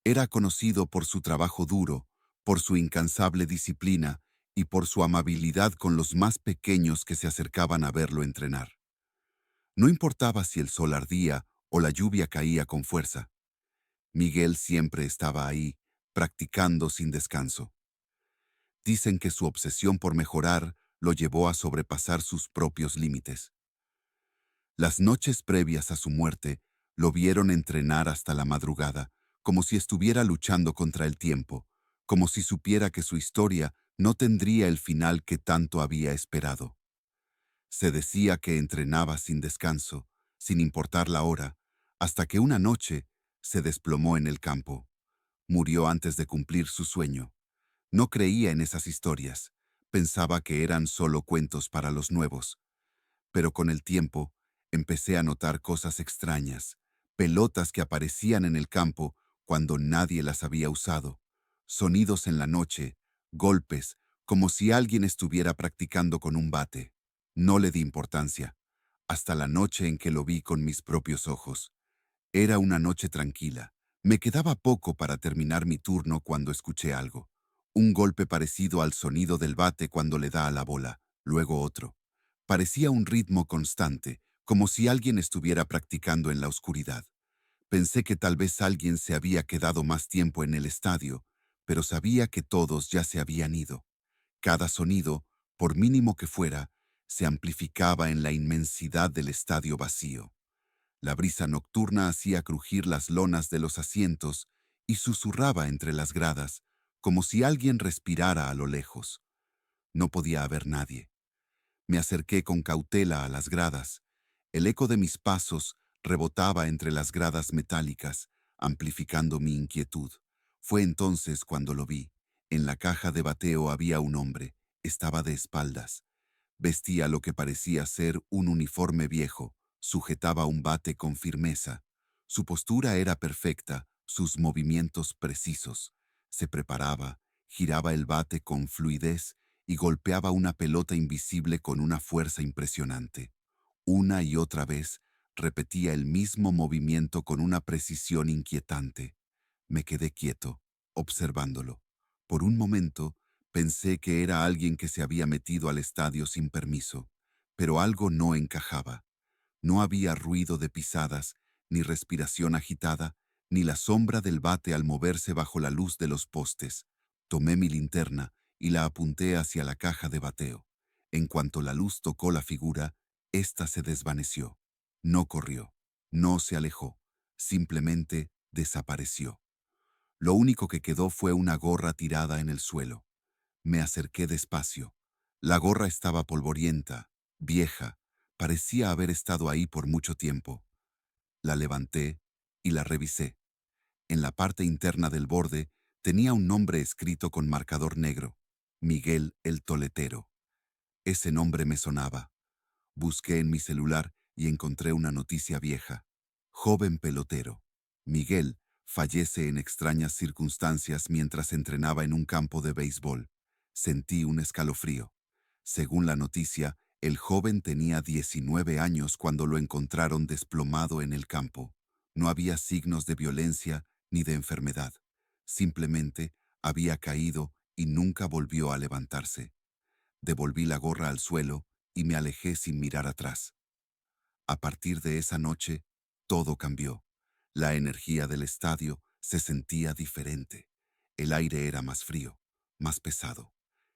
Era conocido por su trabajo duro, por su incansable disciplina y por su amabilidad con los más pequeños que se acercaban a verlo entrenar. No importaba si el sol ardía o la lluvia caía con fuerza, Miguel siempre estaba ahí, practicando sin descanso. Dicen que su obsesión por mejorar lo llevó a sobrepasar sus propios límites. Las noches previas a su muerte lo vieron entrenar hasta la madrugada, como si estuviera luchando contra el tiempo, como si supiera que su historia no tendría el final que tanto había esperado. Se decía que entrenaba sin descanso, sin importar la hora, hasta que una noche se desplomó en el campo. Murió antes de cumplir su sueño. No creía en esas historias. Pensaba que eran solo cuentos para los nuevos. Pero con el tiempo, empecé a notar cosas extrañas, pelotas que aparecían en el campo cuando nadie las había usado, sonidos en la noche, golpes, como si alguien estuviera practicando con un bate. No le di importancia, hasta la noche en que lo vi con mis propios ojos. Era una noche tranquila. Me quedaba poco para terminar mi turno cuando escuché algo. Un golpe parecido al sonido del bate cuando le da a la bola, luego otro. Parecía un ritmo constante, como si alguien estuviera practicando en la oscuridad. Pensé que tal vez alguien se había quedado más tiempo en el estadio, pero sabía que todos ya se habían ido. Cada sonido, por mínimo que fuera, se amplificaba en la inmensidad del estadio vacío. La brisa nocturna hacía crujir las lonas de los asientos y susurraba entre las gradas, como si alguien respirara a lo lejos. No podía haber nadie. Me acerqué con cautela a las gradas. El eco de mis pasos rebotaba entre las gradas metálicas, amplificando mi inquietud. Fue entonces cuando lo vi. En la caja de bateo había un hombre. Estaba de espaldas. Vestía lo que parecía ser un uniforme viejo, sujetaba un bate con firmeza. Su postura era perfecta, sus movimientos precisos. Se preparaba, giraba el bate con fluidez y golpeaba una pelota invisible con una fuerza impresionante. Una y otra vez repetía el mismo movimiento con una precisión inquietante. Me quedé quieto, observándolo. Por un momento, pensé que era alguien que se había metido al estadio sin permiso, pero algo no encajaba. No había ruido de pisadas, ni respiración agitada, ni la sombra del bate al moverse bajo la luz de los postes. Tomé mi linterna y la apunté hacia la caja de bateo. En cuanto la luz tocó la figura, ésta se desvaneció. No corrió, no se alejó, simplemente desapareció. Lo único que quedó fue una gorra tirada en el suelo. Me acerqué despacio. La gorra estaba polvorienta, vieja, parecía haber estado ahí por mucho tiempo. La levanté y la revisé. En la parte interna del borde tenía un nombre escrito con marcador negro: Miguel el Toletero. Ese nombre me sonaba. Busqué en mi celular y encontré una noticia vieja. Joven pelotero. Miguel fallece en extrañas circunstancias mientras entrenaba en un campo de béisbol. Sentí un escalofrío. Según la noticia, el joven tenía 19 años cuando lo encontraron desplomado en el campo. No había signos de violencia ni de enfermedad. Simplemente había caído y nunca volvió a levantarse. Devolví la gorra al suelo y me alejé sin mirar atrás. A partir de esa noche, todo cambió. La energía del estadio se sentía diferente. El aire era más frío, más pesado.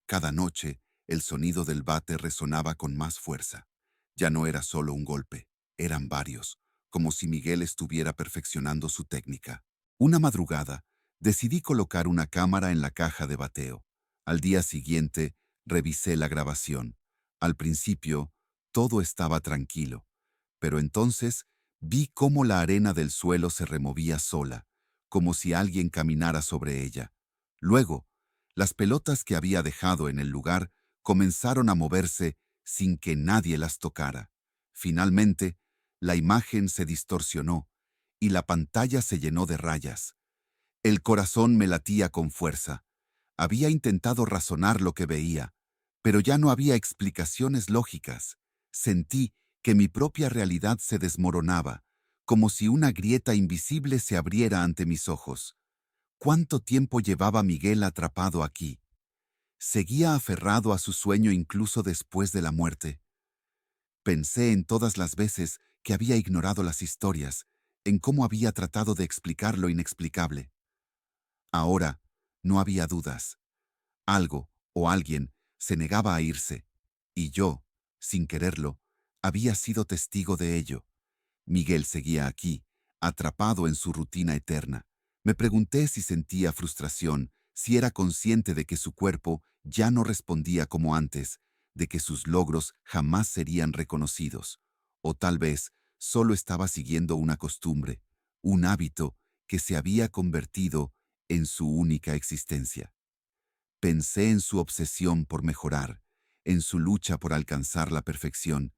Cada noche, el sonido del bate resonaba con más fuerza. Ya no era solo un golpe, eran varios, como si Miguel estuviera perfeccionando su técnica. Una madrugada, decidí colocar una cámara en la caja de bateo. Al día siguiente, revisé la grabación. Al principio, todo estaba tranquilo, pero entonces vi cómo la arena del suelo se removía sola, como si alguien caminara sobre ella. Luego, las pelotas que había dejado en el lugar comenzaron a moverse sin que nadie las tocara. Finalmente, la imagen se distorsionó y la pantalla se llenó de rayas. El corazón me latía con fuerza. Había intentado razonar lo que veía, pero ya no había explicaciones lógicas. Sentí que mi propia realidad se desmoronaba, como si una grieta invisible se abriera ante mis ojos. ¿Cuánto tiempo llevaba Miguel atrapado aquí? ¿Seguía aferrado a su sueño incluso después de la muerte? Pensé en todas las veces que había ignorado las historias, en cómo había tratado de explicar lo inexplicable. Ahora, no había dudas. Algo o alguien se negaba a irse, y yo, sin quererlo, había sido testigo de ello. Miguel seguía aquí, atrapado en su rutina eterna. Me pregunté si sentía frustración, si era consciente de que su cuerpo ya no respondía como antes, de que sus logros jamás serían reconocidos, o tal vez solo estaba siguiendo una costumbre, un hábito que se había convertido en su única existencia. Pensé en su obsesión por mejorar, en su lucha por alcanzar la perfección,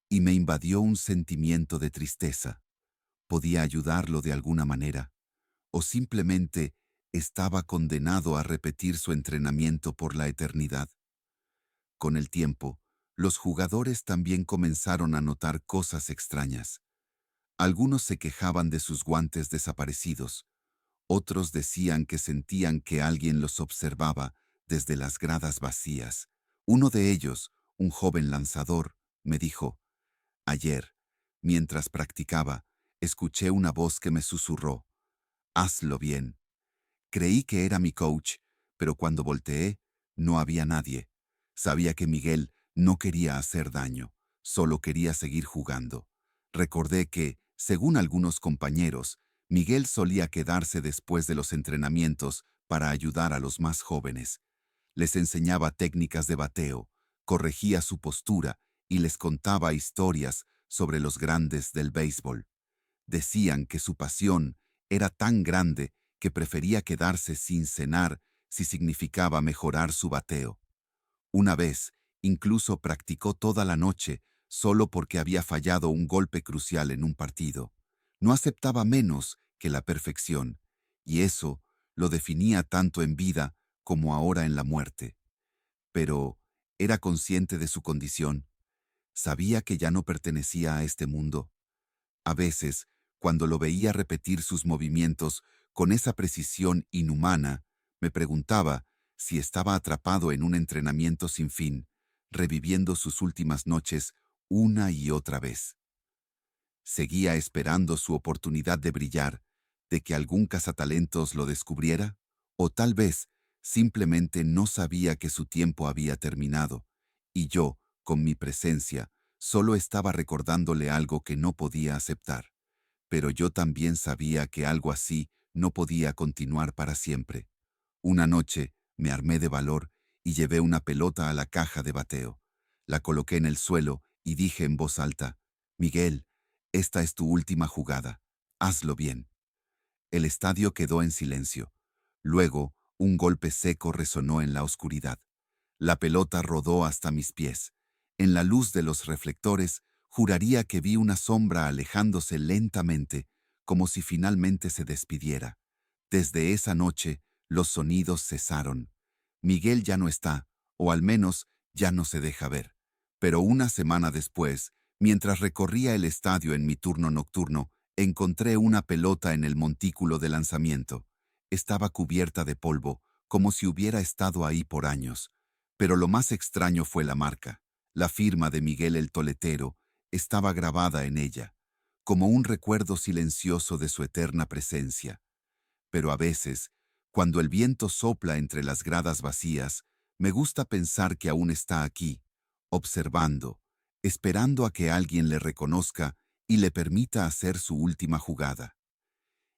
y me invadió un sentimiento de tristeza. ¿Podía ayudarlo de alguna manera? ¿O simplemente estaba condenado a repetir su entrenamiento por la eternidad? Con el tiempo, los jugadores también comenzaron a notar cosas extrañas. Algunos se quejaban de sus guantes desaparecidos. Otros decían que sentían que alguien los observaba desde las gradas vacías. Uno de ellos, un joven lanzador, me dijo: ayer, mientras practicaba, escuché una voz que me susurró: hazlo bien. Creí que era mi coach, pero cuando volteé, no había nadie. Sabía que Miguel no quería hacer daño, solo quería seguir jugando. Recordé que, según algunos compañeros, Miguel solía quedarse después de los entrenamientos para ayudar a los más jóvenes. Les enseñaba técnicas de bateo, corregía su postura y les contaba historias sobre los grandes del béisbol. Decían que su pasión era tan grande que prefería quedarse sin cenar si significaba mejorar su bateo. Una vez, incluso practicó toda la noche solo porque había fallado un golpe crucial en un partido. No aceptaba menos que la perfección, y eso lo definía tanto en vida como ahora en la muerte. Pero, ¿era consciente de su condición? ¿Sabía que ya no pertenecía a este mundo? A veces, cuando lo veía repetir sus movimientos con esa precisión inhumana, me preguntaba si estaba atrapado en un entrenamiento sin fin, reviviendo sus últimas noches una y otra vez. ¿Seguía esperando su oportunidad de brillar, de que algún cazatalentos lo descubriera? ¿O tal vez simplemente no sabía que su tiempo había terminado, y yo, con mi presencia, solo estaba recordándole algo que no podía aceptar? Pero yo también sabía que algo así no podía continuar para siempre. Una noche me armé de valor y llevé una pelota a la caja de bateo. La coloqué en el suelo y dije en voz alta: Miguel, esta es tu última jugada. Hazlo bien. El estadio quedó en silencio. Luego, un golpe seco resonó en la oscuridad. La pelota rodó hasta mis pies. En la luz de los reflectores, juraría que vi una sombra alejándose lentamente, como si finalmente se despidiera. Desde esa noche, los sonidos cesaron. Miguel ya no está, o al menos ya no se deja ver. Pero una semana después, mientras recorría el estadio en mi turno nocturno, encontré una pelota en el montículo de lanzamiento. Estaba cubierta de polvo, como si hubiera estado ahí por años. Pero lo más extraño fue la marca. La firma de Miguel el Toletero estaba grabada en ella, como un recuerdo silencioso de su eterna presencia. Pero a veces, cuando el viento sopla entre las gradas vacías, me gusta pensar que aún está aquí, observando, esperando a que alguien le reconozca y le permita hacer su última jugada.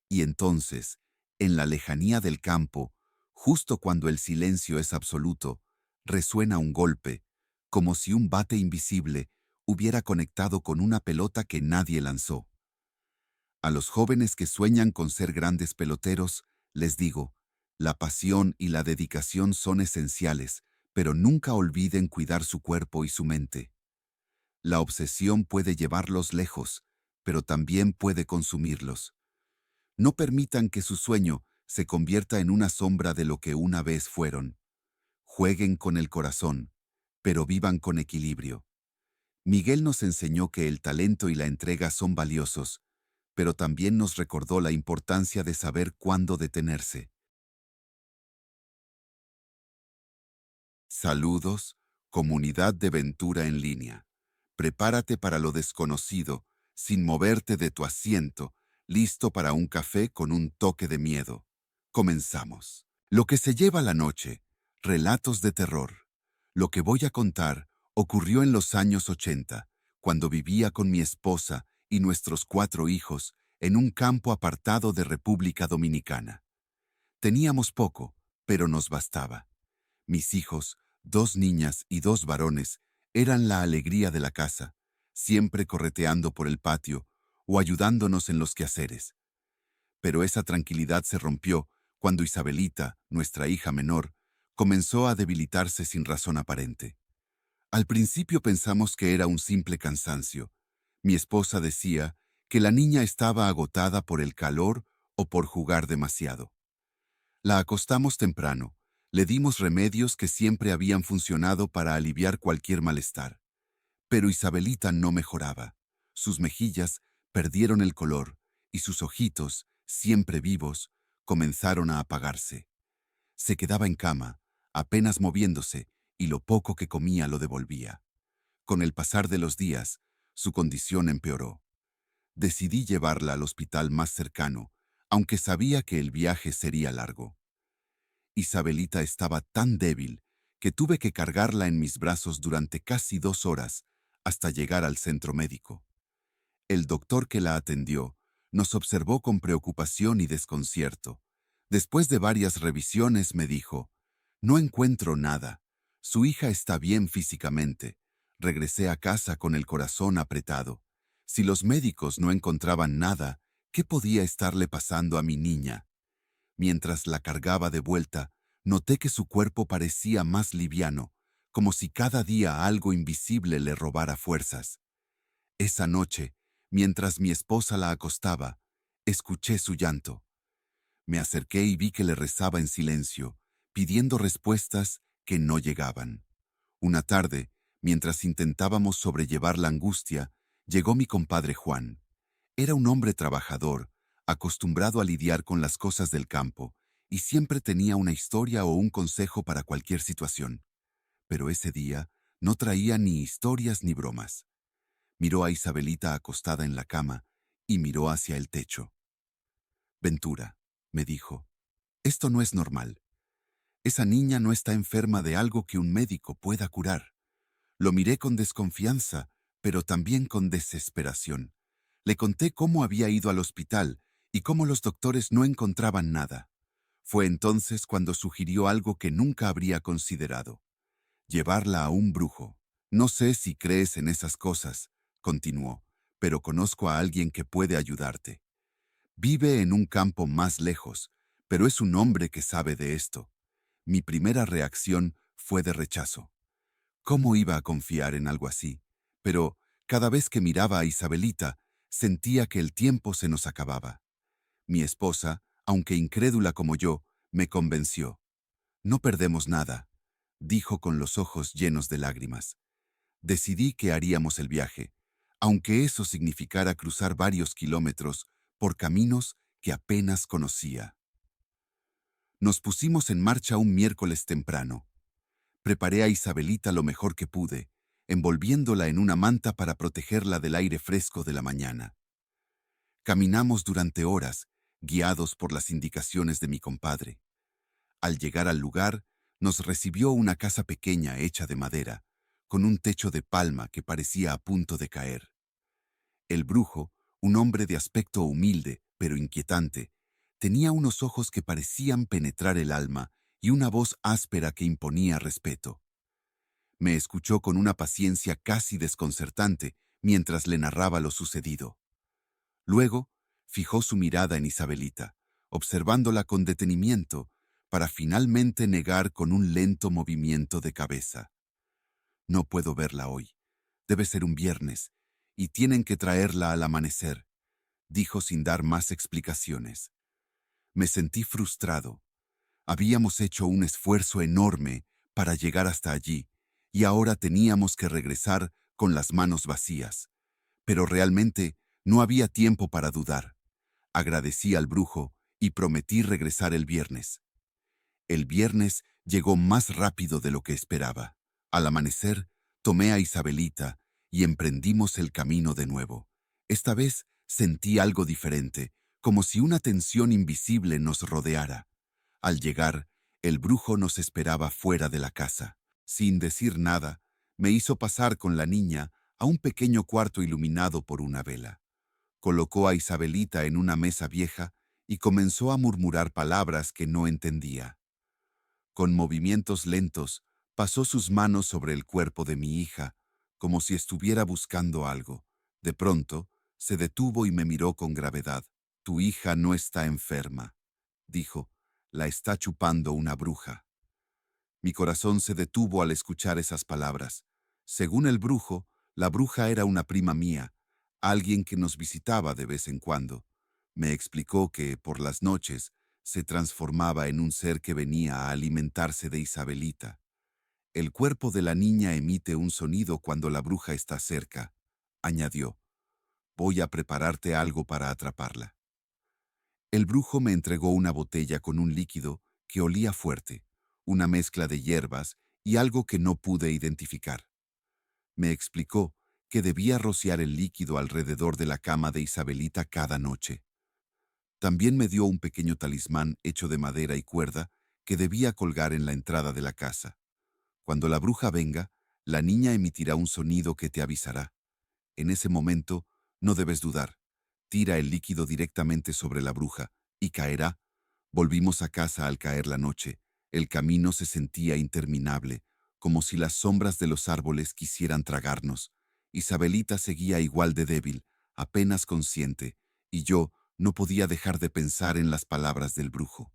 Y entonces, en la lejanía del campo, justo cuando el silencio es absoluto, resuena un golpe, como si un bate invisible hubiera conectado con una pelota que nadie lanzó. A los jóvenes que sueñan con ser grandes peloteros, les digo: la pasión y la dedicación son esenciales, pero nunca olviden cuidar su cuerpo y su mente. La obsesión puede llevarlos lejos, pero también puede consumirlos. No permitan que su sueño se convierta en una sombra de lo que una vez fueron. Jueguen con el corazón, pero vivan con equilibrio. Miguel nos enseñó que el talento y la entrega son valiosos, pero también nos recordó la importancia de saber cuándo detenerse. Saludos, comunidad de Ventura en línea. Prepárate para lo desconocido, sin moverte de tu asiento, listo para un café con un toque de miedo. Comenzamos. Lo que se lleva la noche. Relatos de terror. Lo que voy a contar ocurrió en los años 80, cuando vivía con mi esposa y nuestros 4 hijos en un campo apartado de República Dominicana. Teníamos poco, pero nos bastaba. Mis hijos, 2 niñas y 2 varones, eran la alegría de la casa, siempre correteando por el patio o ayudándonos en los quehaceres. Pero esa tranquilidad se rompió cuando Isabelita, nuestra hija menor, comenzó a debilitarse sin razón aparente. Al principio pensamos que era un simple cansancio. Mi esposa decía que la niña estaba agotada por el calor o por jugar demasiado. La acostamos temprano, le dimos remedios que siempre habían funcionado para aliviar cualquier malestar. Pero Isabelita no mejoraba. Sus mejillas perdieron el color y sus ojitos, siempre vivos, comenzaron a apagarse. Se quedaba en cama, apenas moviéndose, y lo poco que comía lo devolvía. Con el pasar de los días, su condición empeoró. Decidí llevarla al hospital más cercano, aunque sabía que el viaje sería largo. Isabelita estaba tan débil que tuve que cargarla en mis brazos durante casi 2 horas hasta llegar al centro médico. El doctor que la atendió nos observó con preocupación y desconcierto. Después de varias revisiones me dijo: «No encuentro nada. Su hija está bien físicamente». Regresé a casa con el corazón apretado. Si los médicos no encontraban nada, ¿qué podía estarle pasando a mi niña? Mientras la cargaba de vuelta, noté que su cuerpo parecía más liviano, como si cada día algo invisible le robara fuerzas. Esa noche, mientras mi esposa la acostaba, escuché su llanto. Me acerqué y vi que le rezaba en silencio, pidiendo respuestas que no llegaban. Una tarde, mientras intentábamos sobrellevar la angustia, llegó mi compadre Juan. Era un hombre trabajador, acostumbrado a lidiar con las cosas del campo, y siempre tenía una historia o un consejo para cualquier situación. Pero ese día no traía ni historias ni bromas. Miró a Isabelita acostada en la cama y miró hacia el techo. «Ventura», me dijo, «esto no es normal. Esa niña no está enferma de algo que un médico pueda curar». Lo miré con desconfianza, pero también con desesperación. Le conté cómo había ido al hospital y cómo los doctores no encontraban nada. Fue entonces cuando sugirió algo que nunca habría considerado: llevarla a un brujo. «No sé si crees en esas cosas», continuó, «pero conozco a alguien que puede ayudarte. Vive en un campo más lejos, pero es un hombre que sabe de esto». Mi primera reacción fue de rechazo. ¿Cómo iba a confiar en algo así? Pero cada vez que miraba a Isabelita, sentía que el tiempo se nos acababa. Mi esposa, aunque incrédula como yo, me convenció. «No perdemos nada», dijo con los ojos llenos de lágrimas. Decidí que haríamos el viaje, aunque eso significara cruzar varios kilómetros por caminos que apenas conocía. Nos pusimos en marcha un miércoles temprano. Preparé a Isabelita lo mejor que pude, envolviéndola en una manta para protegerla del aire fresco de la mañana. Caminamos durante horas, guiados por las indicaciones de mi compadre. Al llegar al lugar, nos recibió una casa pequeña hecha de madera, con un techo de palma que parecía a punto de caer. El brujo, un hombre de aspecto humilde, pero inquietante, tenía unos ojos que parecían penetrar el alma y una voz áspera que imponía respeto. Me escuchó con una paciencia casi desconcertante mientras le narraba lo sucedido. Luego, fijó su mirada en Isabelita, observándola con detenimiento, para finalmente negar con un lento movimiento de cabeza. «No puedo verla hoy. Debe ser un viernes, y tienen que traerla al amanecer», dijo sin dar más explicaciones. Me sentí frustrado. Habíamos hecho un esfuerzo enorme para llegar hasta allí, y ahora teníamos que regresar con las manos vacías. Pero realmente no había tiempo para dudar. Agradecí al brujo y prometí regresar el viernes. El viernes llegó más rápido de lo que esperaba. Al amanecer, tomé a Isabelita y emprendimos el camino de nuevo. Esta vez sentí algo diferente, como si una tensión invisible nos rodeara. Al llegar, el brujo nos esperaba fuera de la casa. Sin decir nada, me hizo pasar con la niña a un pequeño cuarto iluminado por una vela. Colocó a Isabelita en una mesa vieja y comenzó a murmurar palabras que no entendía. Con movimientos lentos, pasó sus manos sobre el cuerpo de mi hija, como si estuviera buscando algo. De pronto, se detuvo y me miró con gravedad. «Tu hija no está enferma», dijo. «La está chupando una bruja». Mi corazón se detuvo al escuchar esas palabras. Según el brujo, la bruja era una prima mía, alguien que nos visitaba de vez en cuando. Me explicó que, por las noches, se transformaba en un ser que venía a alimentarse de Isabelita. El cuerpo de la niña emite un sonido cuando la bruja está cerca, añadió. Voy a prepararte algo para atraparla. El brujo me entregó una botella con un líquido que olía fuerte, una mezcla de hierbas y algo que no pude identificar. Me explicó que debía rociar el líquido alrededor de la cama de Isabelita cada noche. También me dio un pequeño talismán hecho de madera y cuerda que debía colgar en la entrada de la casa. Cuando la bruja venga, la niña emitirá un sonido que te avisará. En ese momento, no debes dudar. Tira el líquido directamente sobre la bruja y caerá. Volvimos a casa al caer la noche. El camino se sentía interminable, como si las sombras de los árboles quisieran tragarnos. Isabelita seguía igual de débil, apenas consciente, y yo no podía dejar de pensar en las palabras del brujo.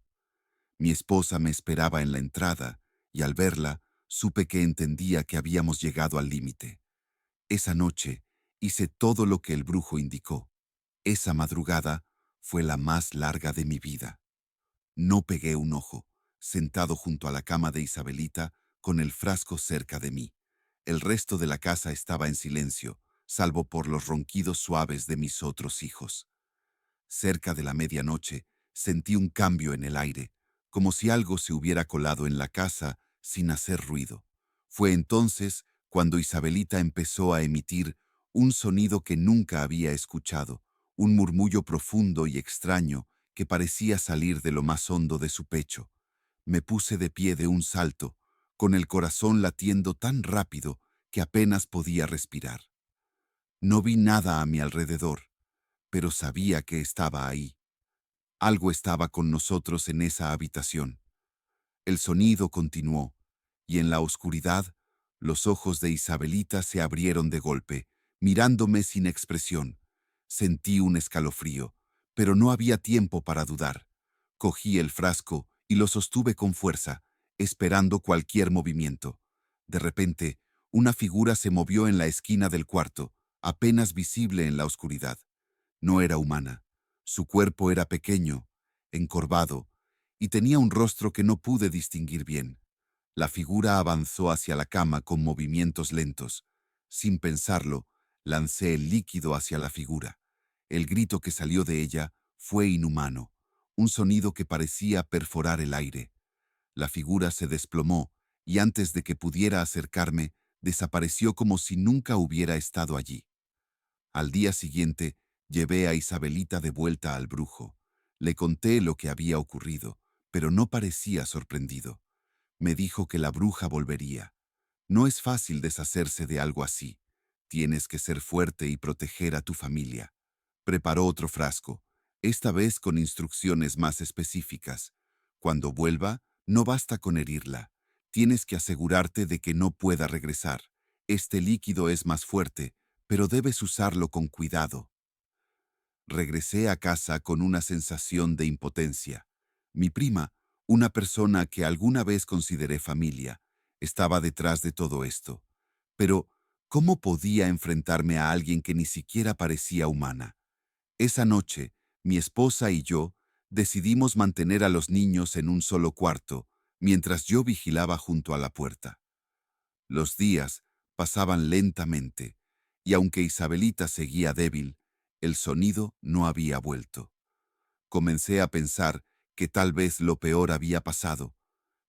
Mi esposa me esperaba en la entrada, y al verla, supe que entendía que habíamos llegado al límite. Esa noche, hice todo lo que el brujo indicó. Esa madrugada fue la más larga de mi vida. No pegué un ojo, sentado junto a la cama de Isabelita, con el frasco cerca de mí. El resto de la casa estaba en silencio, salvo por los ronquidos suaves de mis otros hijos. Cerca de la medianoche, sentí un cambio en el aire, como si algo se hubiera colado en la casa sin hacer ruido. Fue entonces cuando Isabelita empezó a emitir un sonido que nunca había escuchado, un murmullo profundo y extraño que parecía salir de lo más hondo de su pecho. Me puse de pie de un salto, con el corazón latiendo tan rápido que apenas podía respirar. No vi nada a mi alrededor, pero sabía que estaba ahí. Algo estaba con nosotros en esa habitación. El sonido continuó, y en la oscuridad, los ojos de Isabelita se abrieron de golpe, mirándome sin expresión. Sentí un escalofrío, pero no había tiempo para dudar. Cogí el frasco y lo sostuve con fuerza, esperando cualquier movimiento. De repente, una figura se movió en la esquina del cuarto, apenas visible en la oscuridad. No era humana. Su cuerpo era pequeño, encorvado, y tenía un rostro que no pude distinguir bien. La figura avanzó hacia la cama con movimientos lentos. Sin pensarlo, lancé el líquido hacia la figura. El grito que salió de ella fue inhumano, un sonido que parecía perforar el aire. La figura se desplomó y antes de que pudiera acercarme, desapareció como si nunca hubiera estado allí. Al día siguiente, llevé a Isabelita de vuelta al brujo. Le conté lo que había ocurrido, pero no parecía sorprendido. Me dijo que la bruja volvería. No es fácil deshacerse de algo así. Tienes que ser fuerte y proteger a tu familia. Preparó otro frasco, esta vez con instrucciones más específicas. Cuando vuelva, no basta con herirla. Tienes que asegurarte de que no pueda regresar. Este líquido es más fuerte, pero debes usarlo con cuidado. Regresé a casa con una sensación de impotencia. Mi prima, una persona que alguna vez consideré familia, estaba detrás de todo esto. Pero, ¿cómo podía enfrentarme a alguien que ni siquiera parecía humana? Esa noche, mi esposa y yo decidimos mantener a los niños en un solo cuarto, mientras yo vigilaba junto a la puerta. Los días pasaban lentamente, y aunque Isabelita seguía débil, el sonido no había vuelto. Comencé a pensar que tal vez lo peor había pasado.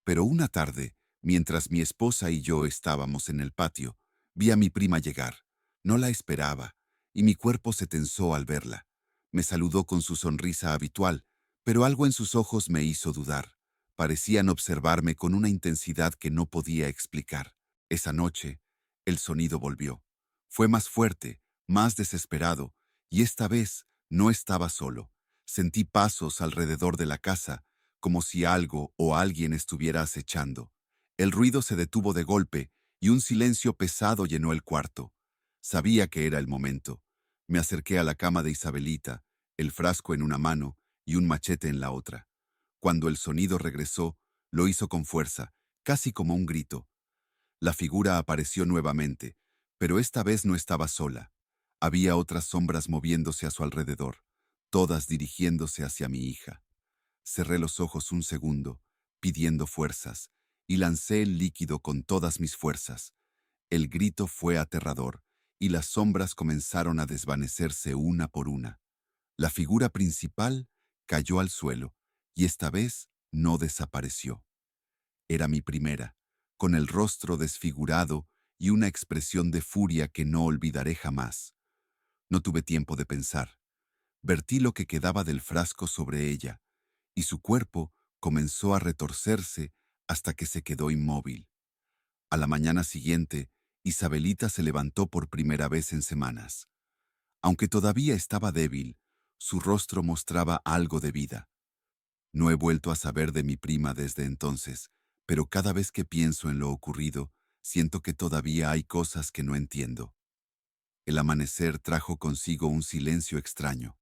Pero una tarde, mientras mi esposa y yo estábamos en el patio, vi a mi prima llegar. No la esperaba, y mi cuerpo se tensó al verla. Me saludó con su sonrisa habitual, pero algo en sus ojos me hizo dudar. Parecían observarme con una intensidad que no podía explicar. Esa noche, el sonido volvió. Fue más fuerte, más desesperado, y esta vez no estaba solo. Sentí pasos alrededor de la casa, como si algo o alguien estuviera acechando. El ruido se detuvo de golpe y un silencio pesado llenó el cuarto. Sabía que era el momento. Me acerqué a la cama de Isabelita, el frasco en una mano y un machete en la otra. Cuando el sonido regresó, lo hizo con fuerza, casi como un grito. La figura apareció nuevamente, pero esta vez no estaba sola. Había otras sombras moviéndose a su alrededor, todas dirigiéndose hacia mi hija. Cerré los ojos un segundo, pidiendo fuerzas, y lancé el líquido con todas mis fuerzas. El grito fue aterrador, y las sombras comenzaron a desvanecerse una por una. La figura principal cayó al suelo, y esta vez no desapareció. Era mi primera, con el rostro desfigurado y una expresión de furia que no olvidaré jamás. No tuve tiempo de pensar. Vertí lo que quedaba del frasco sobre ella, y su cuerpo comenzó a retorcerse hasta que se quedó inmóvil. A la mañana siguiente, Isabelita se levantó por primera vez en semanas. Aunque todavía estaba débil, su rostro mostraba algo de vida. No he vuelto a saber de mi prima desde entonces, pero cada vez que pienso en lo ocurrido, siento que todavía hay cosas que no entiendo. El amanecer trajo consigo un silencio extraño.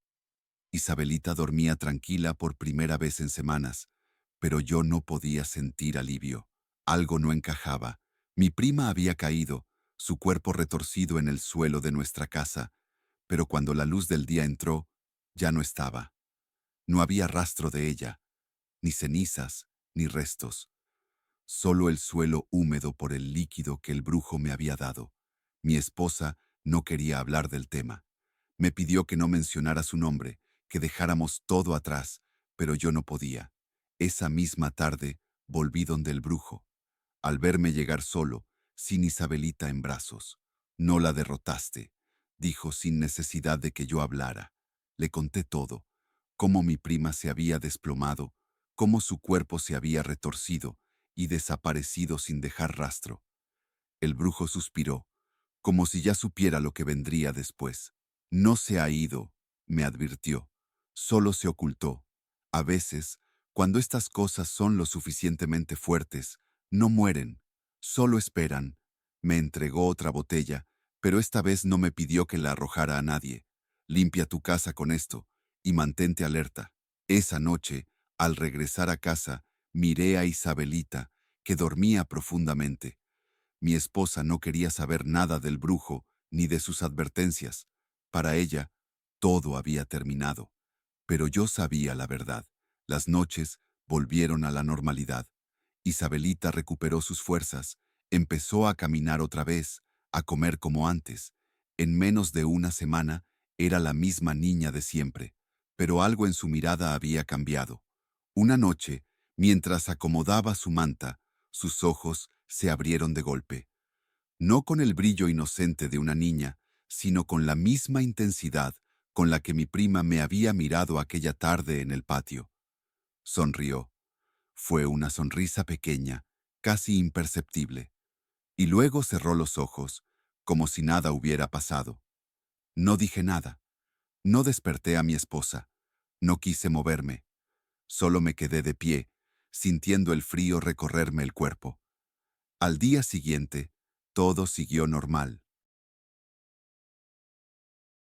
Isabelita dormía tranquila por primera vez en semanas, pero yo no podía sentir alivio. Algo no encajaba. Mi prima había caído, su cuerpo retorcido en el suelo de nuestra casa, pero cuando la luz del día entró, ya no estaba. No había rastro de ella, ni cenizas, ni restos. Solo el suelo húmedo por el líquido que el brujo me había dado. Mi esposa no quería hablar del tema. Me pidió que no mencionara su nombre, que dejáramos todo atrás, pero yo no podía. Esa misma tarde volví donde el brujo, al verme llegar solo, sin Isabelita en brazos. No la derrotaste, dijo sin necesidad de que yo hablara. Le conté todo, cómo mi prima se había desplomado, cómo su cuerpo se había retorcido y desaparecido sin dejar rastro. El brujo suspiró, como si ya supiera lo que vendría después. No se ha ido, me advirtió. Solo se ocultó. A veces, cuando estas cosas son lo suficientemente fuertes, no mueren, solo esperan. Me entregó otra botella, pero esta vez no me pidió que la arrojara a nadie. Limpia tu casa con esto y mantente alerta. Esa noche, al regresar a casa, miré a Isabelita, que dormía profundamente. Mi esposa no quería saber nada del brujo ni de sus advertencias. Para ella, todo había terminado. Pero yo sabía la verdad. Las noches volvieron a la normalidad. Isabelita recuperó sus fuerzas, empezó a caminar otra vez, a comer como antes. En menos de una semana era la misma niña de siempre, pero algo en su mirada había cambiado. Una noche, mientras acomodaba su manta, sus ojos se abrieron de golpe. No con el brillo inocente de una niña, sino con la misma intensidad con la que mi prima me había mirado aquella tarde en el patio. Sonrió. Fue una sonrisa pequeña, casi imperceptible, y luego cerró los ojos, como si nada hubiera pasado. No dije nada. No desperté a mi esposa. No quise moverme. Solo me quedé de pie, sintiendo el frío recorrerme el cuerpo. Al día siguiente, todo siguió normal.